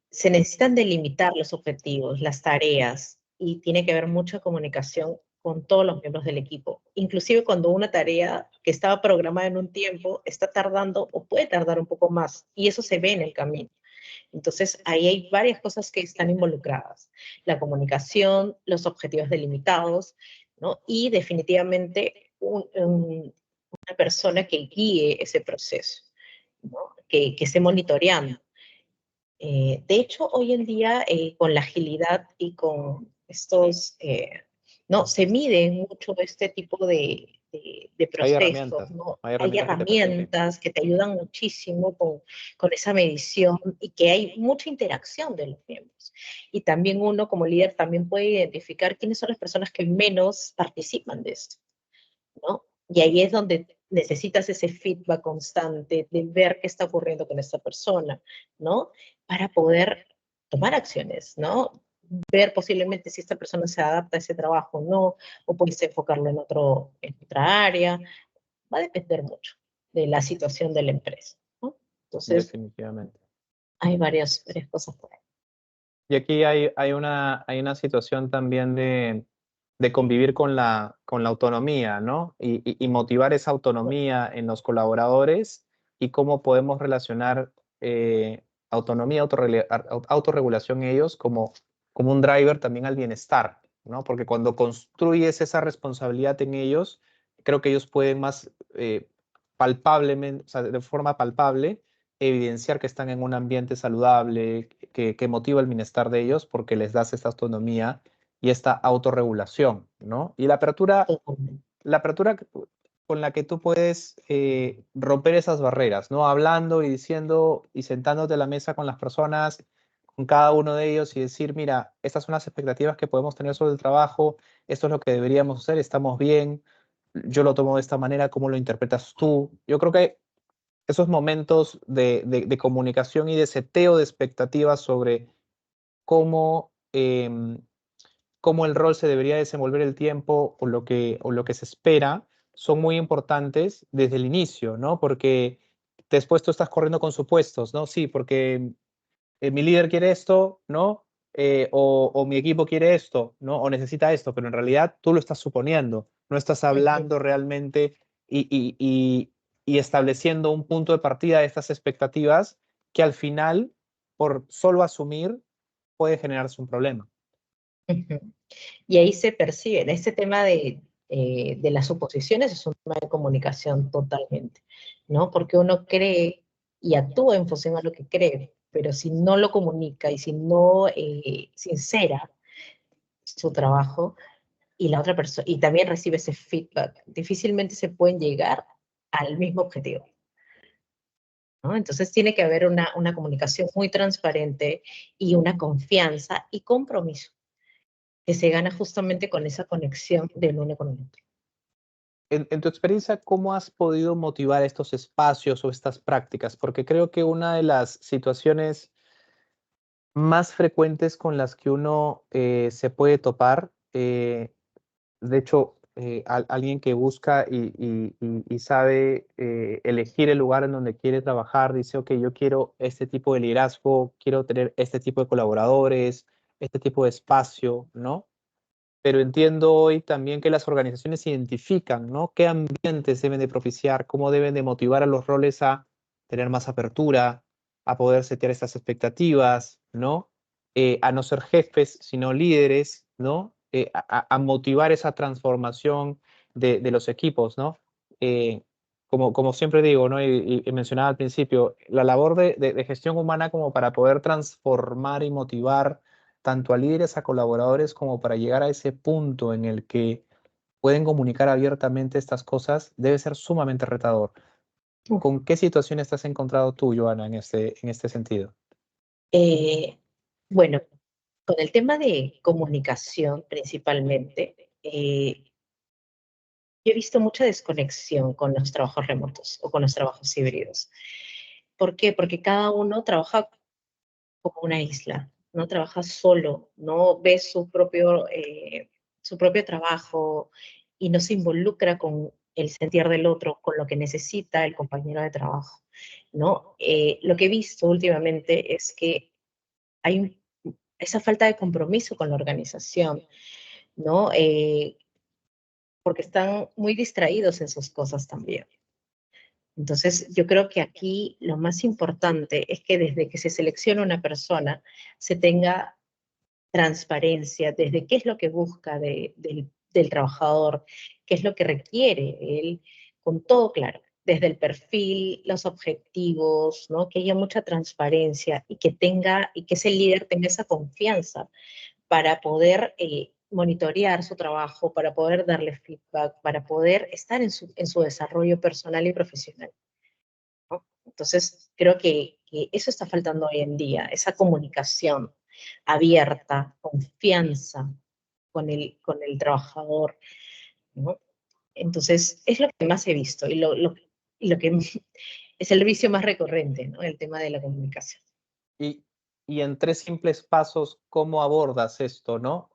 Se necesitan delimitar los objetivos, las tareas, y tiene que haber mucha comunicación con todos los miembros del equipo. Inclusive cuando una tarea que estaba programada en un tiempo está tardando o puede tardar un poco más, y eso se ve en el camino. Entonces, ahí hay varias cosas que están involucradas. La comunicación, los objetivos delimitados, ¿no? Y definitivamente una persona que guíe ese proceso, ¿no? Que esté monitoreando. De hecho, hoy en día, con la agilidad y con no, se mide mucho este tipo de Hay procesos, herramientas, ¿no? hay Hay herramientas que te permiten. herramientas que te ayudan muchísimo con esa medición y que hay mucha interacción de los miembros. Y también uno como líder también puede identificar quiénes son las personas que menos participan de esto, ¿no? Y ahí es donde necesitas ese feedback constante de ver qué está ocurriendo con esta persona, ¿no? Para poder tomar acciones, ¿no? Ver posiblemente si esta persona se adapta a ese trabajo o no, o puedes enfocarlo en otra área. Va a depender mucho de la situación de la empresa, ¿no? Entonces, Definitivamente. varias cosas por ahí. Y aquí hay una situación también de convivir con la autonomía, ¿no? Y motivar esa autonomía en los colaboradores y cómo podemos relacionar autonomía, autorregulación en ellos como un driver también al bienestar, ¿no? Porque cuando construyes esa responsabilidad en ellos, creo que ellos pueden más palpablemente, o sea, de forma palpable, evidenciar que están en un ambiente saludable, que motiva el bienestar de ellos porque les das esta autonomía y esta autorregulación, ¿no? Y la apertura con la que tú puedes romper esas barreras, ¿no? Hablando y diciendo y sentándote a la mesa con las personas, con cada uno de ellos y decir, mira, estas son las expectativas que podemos tener sobre el trabajo, esto es lo que deberíamos hacer, estamos bien, yo lo tomo de esta manera, ¿cómo lo interpretas tú? Yo creo que esos momentos de comunicación y de seteo de expectativas sobre cómo, cómo el rol se debería desenvolver el tiempo o lo que se espera son muy importantes desde el inicio, ¿no? Porque después tú estás corriendo con supuestos, ¿no? Sí, porque mi líder quiere esto, ¿no? O mi equipo quiere esto, ¿no? O necesita esto, pero en realidad tú lo estás suponiendo, no estás Ujú, hablando realmente y estableciendo un punto de partida de estas expectativas que al final, por solo asumir, puede generarse un problema. ujú. Y ahí se percibe, este tema de las suposiciones es un tema de comunicación totalmente, ¿no? Porque uno cree y actúa en función a lo que cree, pero si no lo comunica y si no sincera su trabajo y la otra persona, y también recibe ese feedback, difícilmente se pueden llegar al mismo objetivo, ¿no? Entonces tiene que haber una comunicación muy transparente y una confianza y compromiso que se gana justamente con esa conexión del uno con el otro. En tu experiencia, ¿cómo has podido motivar estos espacios o estas prácticas? Porque creo que una de las situaciones más frecuentes con las que uno se puede topar, de hecho, alguien que busca y sabe elegir el lugar en donde quiere trabajar, dice, ok, yo quiero este tipo de liderazgo, quiero tener este tipo de colaboradores, este tipo de espacio, ¿no? Pero entiendo hoy también que las organizaciones identifican, ¿no? ¿Qué ambientes deben de propiciar? ¿Cómo deben de motivar a los roles a tener más apertura, a poder setear estas expectativas, ¿no? A no ser jefes, sino líderes, ¿no? A motivar esa transformación de los equipos, ¿no? Eh, como siempre digo, ¿no? Y mencionaba al principio, la labor de gestión humana como para poder transformar y motivar tanto a líderes, a colaboradores, como para llegar a ese punto en el que pueden comunicar abiertamente estas cosas, debe ser sumamente retador. ¿Con qué situaciones te has encontrado tú, Joana, en este sentido? Eh, bueno, con el tema de comunicación principalmente, yo he visto mucha desconexión con los trabajos remotos o con los trabajos híbridos. ¿Por qué? Porque cada uno trabaja como una isla, no trabaja solo, no ve su propio trabajo y no se involucra con el sentir del otro, con lo que necesita el compañero de trabajo, ¿no? Lo que he visto últimamente es que hay esa falta de compromiso con la organización, ¿no? Porque están muy distraídos en sus cosas también. Entonces, yo creo que aquí lo más importante es que desde que se selecciona una persona se tenga transparencia, desde qué es lo que busca del trabajador, qué es lo que requiere él, con todo claro, desde el perfil, los objetivos, ¿no? Que haya mucha transparencia y y que ese líder tenga esa confianza para poder monitorear su trabajo, para poder darle feedback, para poder estar en su desarrollo personal y profesional, ¿no? Entonces, creo que eso está faltando hoy en día, esa comunicación abierta, confianza con el trabajador, ¿no? Entonces, es lo que más he visto y lo que es el vicio más recurrente, ¿no? El tema de la comunicación. Y, y en tres simples pasos, ¿cómo abordas esto, no?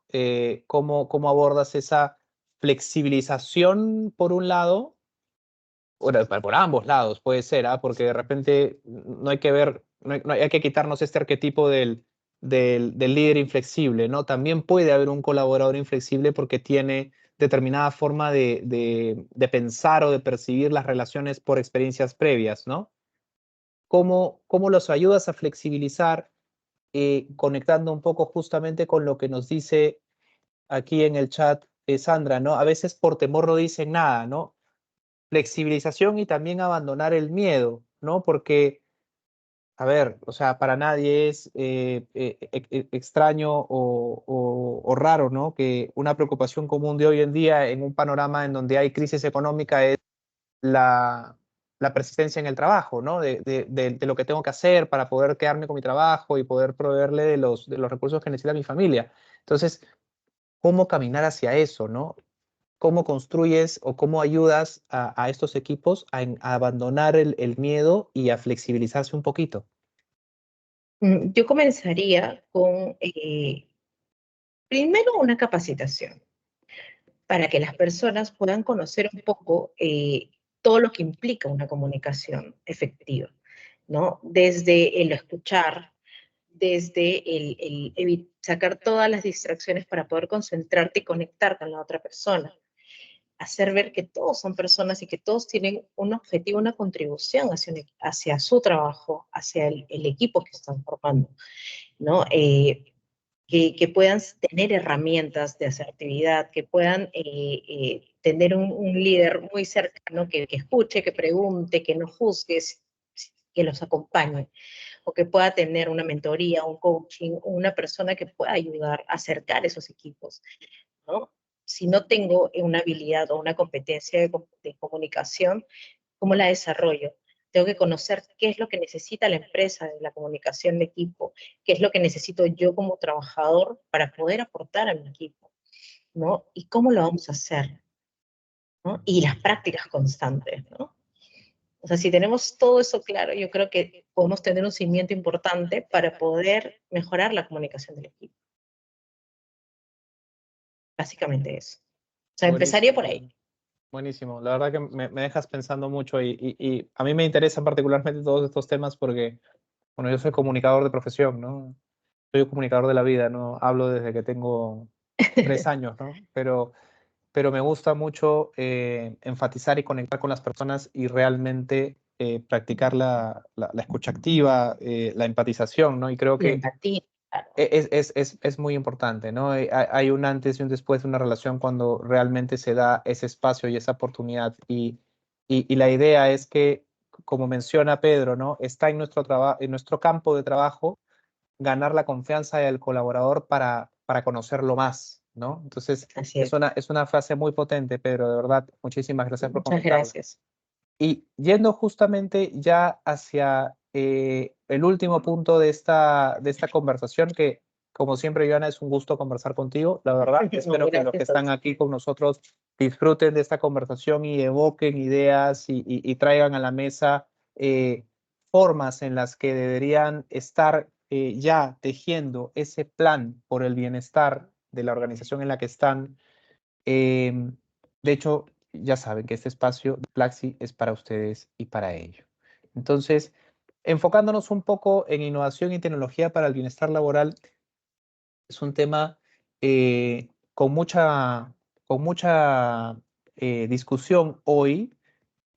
¿Cómo abordas esa flexibilización por un lado? Bueno, por ambos lados puede ser, ¿ah? Porque de repente no hay que ver hay que quitarnos este arquetipo del líder inflexible, ¿no? También puede haber un colaborador inflexible porque tiene determinada forma de pensar o de percibir las relaciones por experiencias previas, ¿no? ¿Cómo los ayudas a flexibilizar, conectando un poco justamente con lo que nos dice aquí en el chat Sandra, ¿no? A veces por temor no dicen nada, ¿no? Flexibilización y también abandonar el miedo, ¿no? Porque, a ver, o sea, para nadie es extraño o raro, ¿no? Que una preocupación común de hoy en día en un panorama en donde hay crisis económica es la, la persistencia en el trabajo, ¿no? De lo que tengo que hacer para poder quedarme con mi trabajo y poder proveerle de los recursos que necesita mi familia. Entonces, ¿cómo caminar hacia eso, ¿no? ¿Cómo construyes o cómo ayudas a estos equipos a abandonar el miedo y a flexibilizarse un poquito? Yo comenzaría con, primero, una capacitación para que las personas puedan conocer un poco todo lo que implica una comunicación efectiva, ¿no? Desde el escuchar, desde sacar todas las distracciones para poder concentrarte y conectar con la otra persona, hacer ver que todos son personas y que todos tienen un objetivo, una contribución hacia su trabajo, hacia el equipo que están formando, ¿no? Que puedan tener herramientas de asertividad, que puedan tener un líder muy cercano que escuche, que pregunte, que no juzgue, que los acompañe, o que pueda tener una mentoría, un coaching, una persona que pueda ayudar a acercar esos equipos, ¿no? Si no tengo una habilidad o una competencia de comunicación, ¿cómo la desarrollo? Tengo que conocer qué es lo que necesita la empresa de la comunicación de equipo, qué es lo que necesito yo como trabajador para poder aportar a mi equipo, ¿no? Y cómo lo vamos a hacer, ¿no? Y las prácticas constantes, ¿no? O sea, si tenemos todo eso claro, yo creo que podemos tener un cimiento importante para poder mejorar la comunicación del equipo. Básicamente eso. O sea, empezaría por ahí. Buenísimo, buenísimo. La verdad que me dejas pensando mucho y a mí me interesan particularmente todos estos temas porque, bueno, yo soy comunicador de profesión, ¿no? Soy un comunicador de la vida, ¿no? Hablo desde que tengo 3 años, ¿no? Pero me gusta mucho enfatizar y conectar con las personas y realmente practicar la escucha activa, la empatización, ¿no? Y creo La que empatía, claro. es muy importante, ¿no? Hay un antes y un después de una relación cuando realmente se da ese espacio y esa oportunidad. Y la idea es que, como menciona Pedro, ¿no? Está en nuestro campo de trabajo ganar la confianza del colaborador para conocerlo más, ¿no? Entonces, Así es es. una frase muy potente, Pedro, de verdad, muchísimas gracias por Muchas comentarla. gracias. Y yendo justamente ya hacia el último punto de esta conversación, que como siempre, Joana, es un gusto conversar contigo, la verdad. No, Espero que los que gracias a están aquí usted. con nosotros disfruten de esta conversación y evoquen ideas y traigan a la mesa formas en las que deberían estar ya tejiendo ese plan por el bienestar de la organización en la que están. De hecho, ya saben que este espacio de Plaxi es para ustedes y para ellos. Entonces, enfocándonos un poco en innovación y tecnología para el bienestar laboral, es un tema con mucha discusión hoy.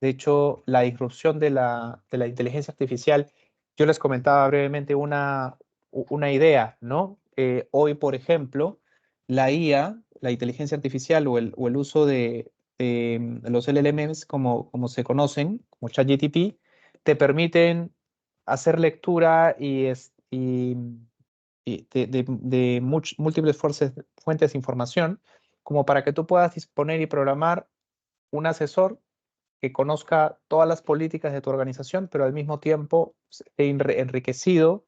De hecho, la disrupción de la inteligencia artificial, yo les comentaba brevemente una idea, ¿no? Hoy, por ejemplo, la IA, la inteligencia artificial o el uso de los LLMs, como se conocen, como ChatGPT, te permiten hacer lectura y de múltiples fuentes de información, como para que tú puedas disponer y programar un asesor que conozca todas las políticas de tu organización, pero al mismo tiempo esté enriquecido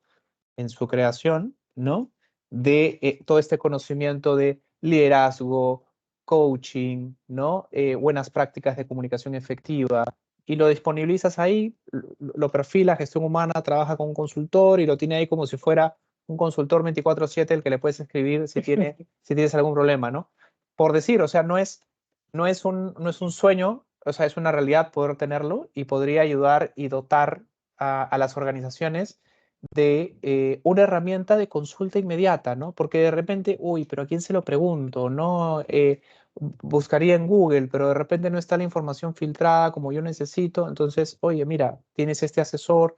en su creación, ¿no? De todo este conocimiento de liderazgo, coaching, ¿no? Buenas prácticas de comunicación efectiva, y lo disponibilizas ahí, lo perfila, gestión humana, trabaja con un consultor y lo tiene ahí como si fuera un consultor 24/7 el que le puedes escribir si tienes algún problema, ¿no? Por decir, o sea, no es un sueño, o sea, es una realidad poder tenerlo y podría ayudar y dotar a las organizaciones de una herramienta de consulta inmediata, ¿no? Porque de repente, uy, pero ¿a quién se lo pregunto? No, buscaría en Google, pero de repente no está la información filtrada como yo necesito. Entonces, oye, mira, tienes este asesor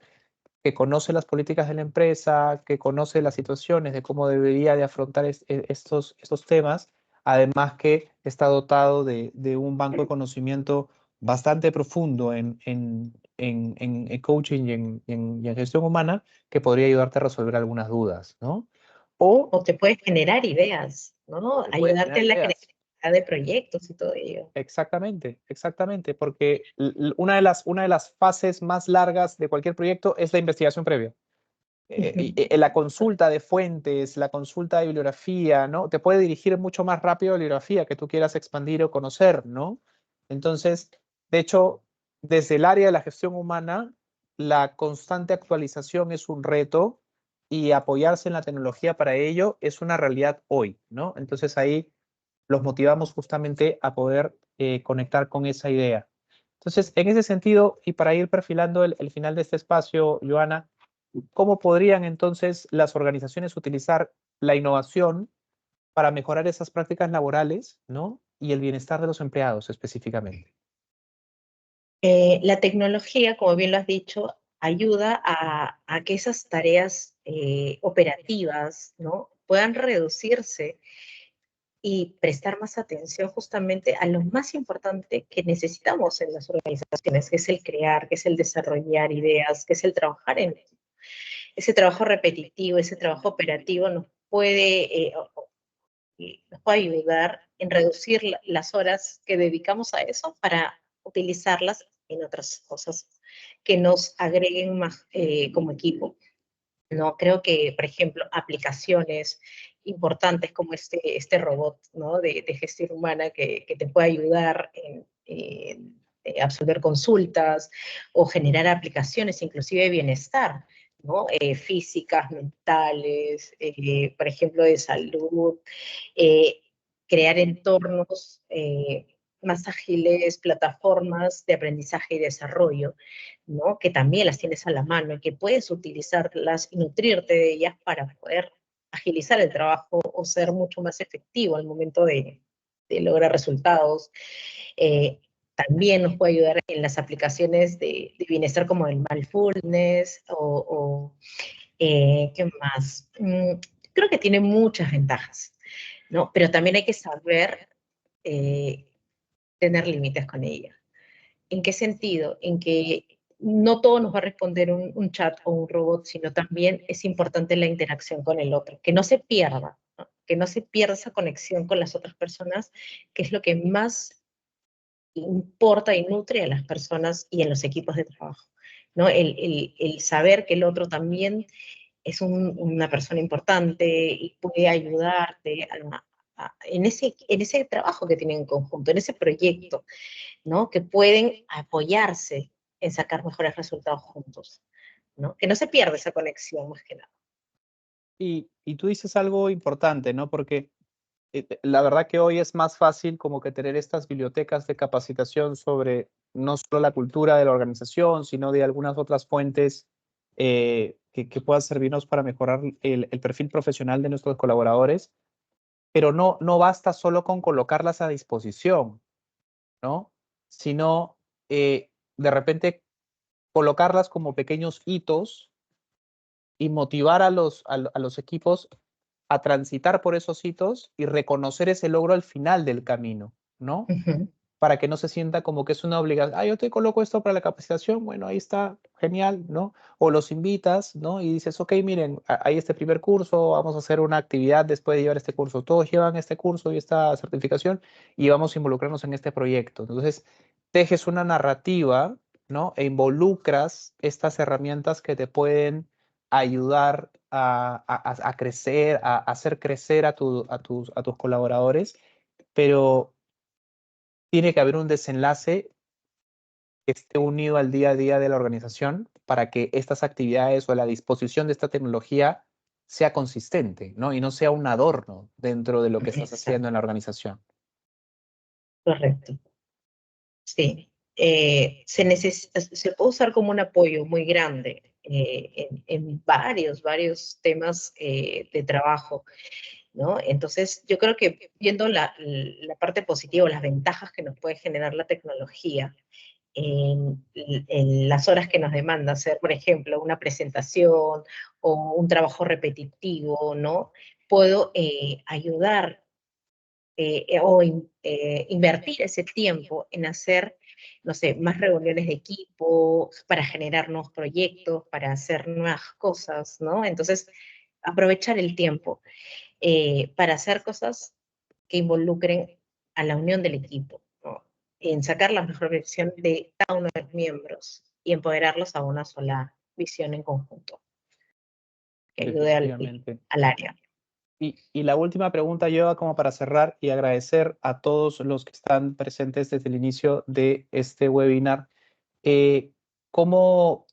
que conoce las políticas de la empresa, que conoce las situaciones de cómo debería de afrontar estos temas, además que está dotado de un banco de conocimiento bastante profundo en coaching y en gestión humana que podría ayudarte a resolver algunas dudas, ¿no? O O te puede generar ideas, ¿no? te puede Ayudarte generar en la ideas. creatividad de proyectos y todo ello. Exactamente, exactamente, porque una de las fases más largas de cualquier proyecto es la investigación previa. Ujú. La consulta de fuentes, la consulta de bibliografía, ¿no? Te puede dirigir mucho más rápido a la bibliografía que tú quieras expandir o conocer, ¿no? Entonces, de hecho, desde el área de la gestión humana, la constante actualización es un reto y apoyarse en la tecnología para ello es una realidad hoy, ¿no? Entonces ahí los motivamos justamente a poder conectar con esa idea. Entonces, en ese sentido, y para ir perfilando el final de este espacio, Joana, ¿cómo podrían entonces las organizaciones utilizar la innovación para mejorar esas prácticas laborales, ¿no? Y el bienestar de los empleados específicamente? La tecnología, como bien lo has dicho, ayuda a que esas tareas operativas, ¿no? Puedan reducirse y prestar más atención justamente a lo más importante que necesitamos en las organizaciones, que es el crear, que es el desarrollar ideas, que es el trabajar en ese trabajo repetitivo, ese trabajo operativo nos puede ayudar en reducir las horas que dedicamos a eso para utilizarlas en otras cosas que nos agreguen más como equipo. ¿No? Creo que, por ejemplo, aplicaciones importantes como este robot, ¿no? de gestión humana que te puede ayudar en absolver consultas o generar aplicaciones inclusive de bienestar, ¿no? Físicas, mentales, por ejemplo, de salud, eh, crear entornos más ágiles, plataformas de aprendizaje y desarrollo, ¿no? Que también las tienes a la mano y que puedes utilizarlas y nutrirte de ellas para poder agilizar el trabajo o ser mucho más efectivo al momento de lograr resultados. Eh, También nos puede ayudar en las aplicaciones de bienestar como el mindfulness ¿qué más? Creo que tiene muchas ventajas, ¿no? Pero también hay que saber eh, tener límites con ella. ¿En qué sentido? En que no todo nos va a responder un chat o un robot, sino también es importante la interacción con el otro, que no se pierda, ¿no? Que no se pierda esa conexión con las otras personas, que es lo que más importa y nutre a las personas y en los equipos de trabajo, ¿no? El saber que el otro también es una persona importante y puede ayudarte en ese trabajo que tienen en conjunto, en ese proyecto, ¿no? Que pueden apoyarse en sacar mejores resultados juntos, ¿no? Que no se pierda esa conexión más que nada. Y tú dices algo importante, ¿no? Porque la verdad que hoy es más fácil como que tener estas bibliotecas de capacitación sobre no solo la cultura de la organización, sino de algunas otras fuentes que puedan servirnos para mejorar el perfil profesional de nuestros colaboradores, pero no basta solo con colocarlas a disposición, ¿no? Sino de repente colocarlas como pequeños hitos y motivar a los equipos a transitar por esos hitos y reconocer ese logro al final del camino, ¿no? Ujú. Para que no se sienta como que es una obligación. Ah, yo te coloco esto para la capacitación, bueno, ahí está, genial, ¿no? O los invitas, ¿no? Y dices, ok, miren, hay este primer curso, vamos a hacer una actividad después de llevar este curso. Todos llevan este curso y esta certificación y vamos a involucrarnos en este proyecto. Entonces, tejes una narrativa, ¿no? E involucras estas herramientas que te pueden ayudar a crecer, a hacer crecer a tus colaboradores, pero tiene que haber un desenlace que esté unido al día a día de la organización para que estas actividades o la disposición de esta tecnología sea consistente, ¿no? Y no sea un adorno dentro de lo que estás haciendo Exacto, en la organización. correcto. Sí. Se puede usar como un apoyo muy grande, en varios temas de trabajo, ¿no? Entonces, yo creo que viendo la parte positiva, las ventajas que nos puede generar la tecnología, en las horas que nos demanda hacer, por ejemplo, una presentación o un trabajo repetitivo, ¿no? Puedo ayudar invertir ese tiempo en hacer, no sé, más reuniones de equipo, para generar nuevos proyectos, para hacer nuevas cosas, ¿no? Entonces, aprovechar el tiempo para hacer cosas que involucren a la unión del equipo, ¿no? En sacar la mejor versión de cada uno de los miembros y empoderarlos a una sola visión en conjunto, que ayude Definitivamente. al área. Y la última pregunta, yo como para cerrar y agradecer a todos los que están presentes desde el inicio de este webinar. eh, ¿cómo,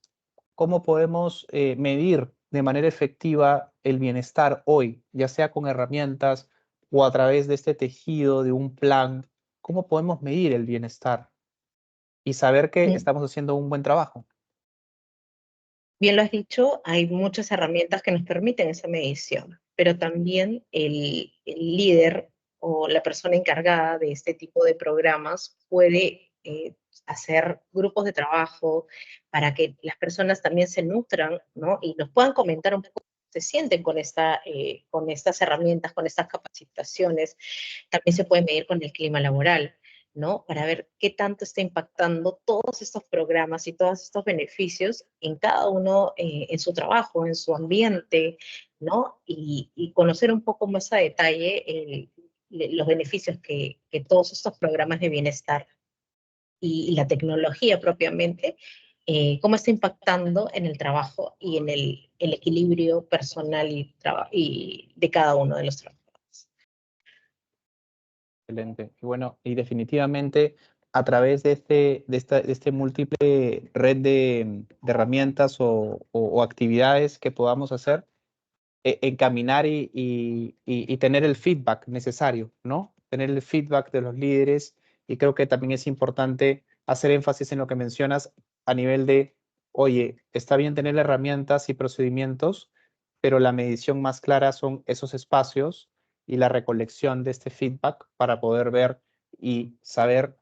cómo podemos medir de manera efectiva el bienestar hoy, ya sea con herramientas o a través de este tejido de un plan? ¿Cómo podemos medir el bienestar y saber que Mm. estamos haciendo un buen trabajo? Bien lo has dicho, hay muchas herramientas que nos permiten esa medición, pero también el líder o la persona encargada de este tipo de programas puede hacer grupos de trabajo para que las personas también se nutran, ¿no? Y nos puedan comentar un poco cómo se sienten con estas herramientas, con estas capacitaciones. También se puede medir con el clima laboral, ¿no? Para ver qué tanto está impactando todos estos programas y todos estos beneficios en cada uno, en su trabajo, en su ambiente, ¿no? Y conocer un poco más a detalle los beneficios que todos estos programas de bienestar y la tecnología propiamente, cómo está impactando en el trabajo y en el equilibrio personal y de cada uno de los trabajadores. Excelente. Y bueno, y definitivamente a través de este múltiple red de herramientas o actividades que podamos hacer, encaminar y tener el feedback necesario, ¿no? Tener el feedback de los líderes, y creo que también es importante hacer énfasis en lo que mencionas a nivel de, oye, está bien tener herramientas y procedimientos, pero la medición más clara son esos espacios y la recolección de este feedback para poder ver y saber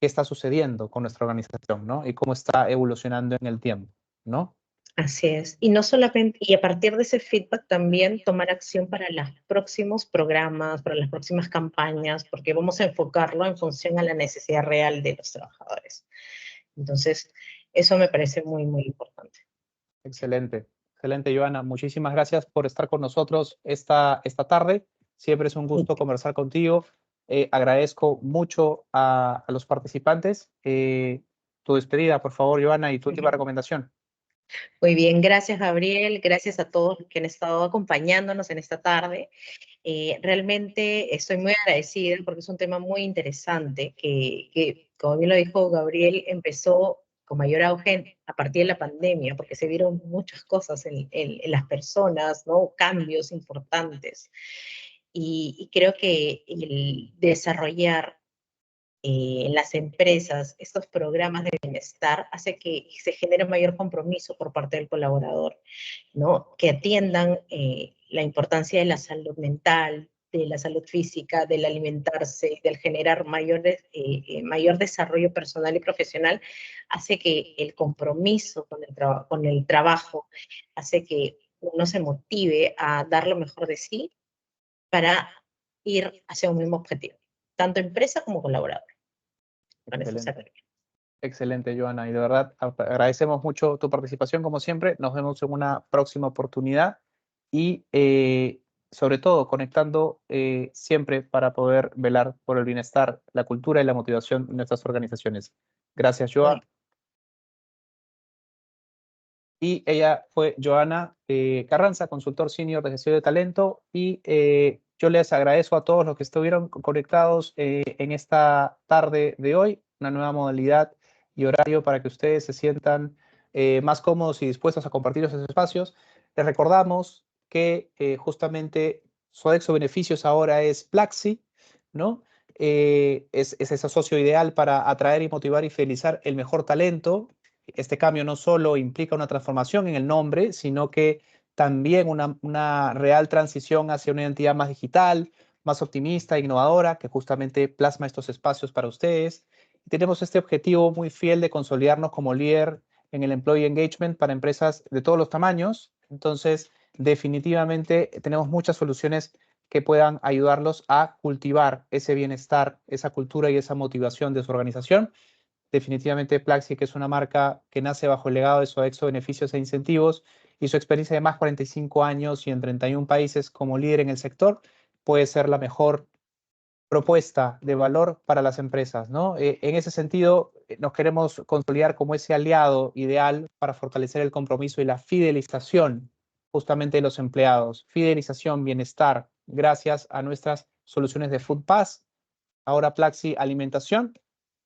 qué está sucediendo con nuestra organización, ¿no? Y cómo está evolucionando en el tiempo, ¿no? Así es. Y no solamente, y a partir de ese feedback también tomar acción para los próximos programas, para las próximas campañas, porque vamos a enfocarlo en función a la necesidad real de los trabajadores. Entonces, eso me parece muy importante. Excelente, excelente, Joana. Muchísimas gracias por estar con nosotros esta tarde. Siempre es un gusto conversar contigo. Agradezco mucho a los participantes. Tu despedida, por favor, Joana, y tu última recomendación. Muy bien, gracias Gabriel, gracias a todos los que han estado acompañándonos en esta tarde. Realmente estoy muy agradecida porque es un tema muy interesante como bien lo dijo Gabriel, empezó con mayor auge a partir de la pandemia, porque se vieron muchas cosas en las personas, ¿no? Cambios importantes. Y creo que el desarrollar en las empresas estos programas de bienestar hace que se genere mayor compromiso por parte del colaborador, ¿no? Que atiendan la importancia de la salud mental, de la salud física, del alimentarse, del generar mayor desarrollo personal y profesional, hace que el compromiso con el trabajo, hace que uno se motive a dar lo mejor de sí para ir hacia un mismo objetivo, tanto empresa como colaborador. Con eso se Excelente, excelente, Joana. Y de verdad agradecemos mucho tu participación, como siempre. Nos vemos en una próxima oportunidad y sobre todo conectando siempre para poder velar por el bienestar, la cultura y la motivación de nuestras organizaciones. Gracias, Joa. Y ella fue Joana Carranza, consultor senior de gestión de talento. Y yo les agradezco a todos los que estuvieron conectados en esta tarde de hoy, una nueva modalidad y horario para que ustedes se sientan más cómodos y dispuestos a compartir esos espacios. Les recordamos que justamente Sodexo Beneficios ahora es Plaxi, ¿no? Es ese socio ideal para atraer y motivar y fidelizar el mejor talento Este cambio no solo implica una transformación en el nombre, sino que también una real transición hacia una identidad más digital, más optimista, innovadora, que justamente plasma estos espacios para ustedes. Tenemos este objetivo muy fiel de consolidarnos como líder en el employee engagement para empresas de todos los tamaños. Entonces, definitivamente tenemos muchas soluciones que puedan ayudarlos a cultivar ese bienestar, esa cultura y esa motivación de su organización. Definitivamente Plaxi, que es una marca que nace bajo el legado de Sodexo Beneficios e Incentivos y su experiencia de más de 45 años y en 31 países como líder en el sector, puede ser la mejor propuesta de valor para las empresas, ¿no? En ese sentido, nos queremos consolidar como ese aliado ideal para fortalecer el compromiso y la fidelización justamente de los empleados. Fidelización, bienestar, gracias a nuestras soluciones de Food Pass, ahora Plaxi Alimentación,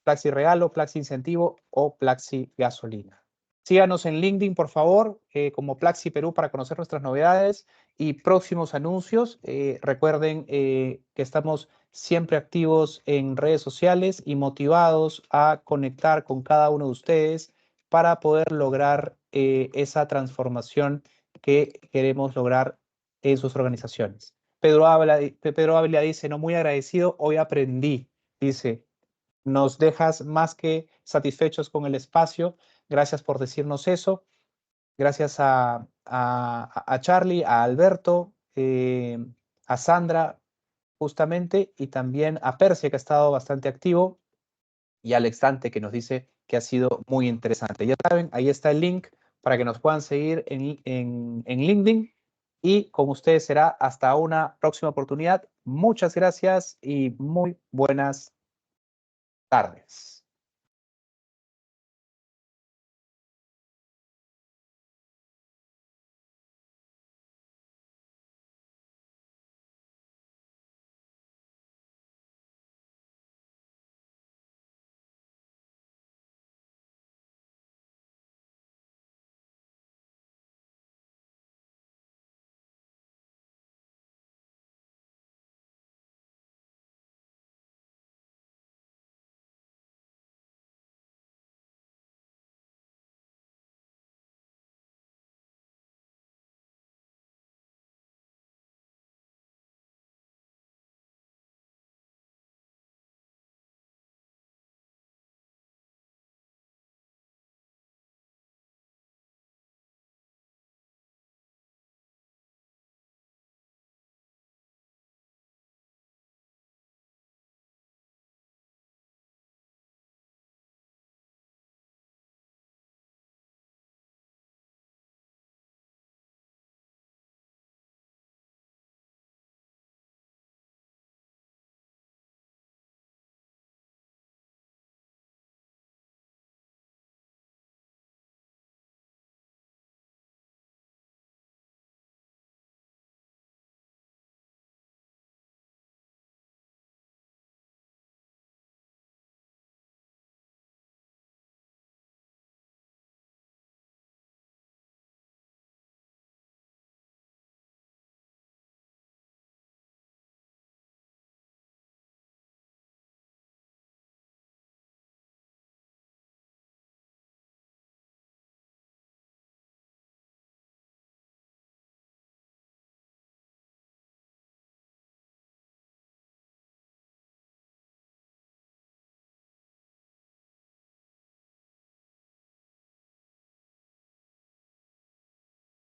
Plaxi Regalo, Plaxi Incentivo o Plaxi Gasolina. Síganos en LinkedIn, por favor, como Plaxi Perú para conocer nuestras novedades y próximos anuncios. Recuerden que estamos siempre activos en redes sociales y motivados a conectar con cada uno de ustedes para poder lograr esa transformación que queremos lograr en sus organizaciones. Pedro Ávila dice, no, muy agradecido, hoy aprendí, dice, nos dejas más que satisfechos con el espacio. Gracias por decirnos eso. Gracias a Charlie, a Alberto, a Sandra, justamente, y también a Persia, que ha estado bastante activo, y a Alex Dante, que nos dice que ha sido muy interesante. Ya saben, ahí está el link para que nos puedan seguir en LinkedIn. Y con ustedes será hasta una próxima oportunidad. Muchas gracias y muy buenas tardes.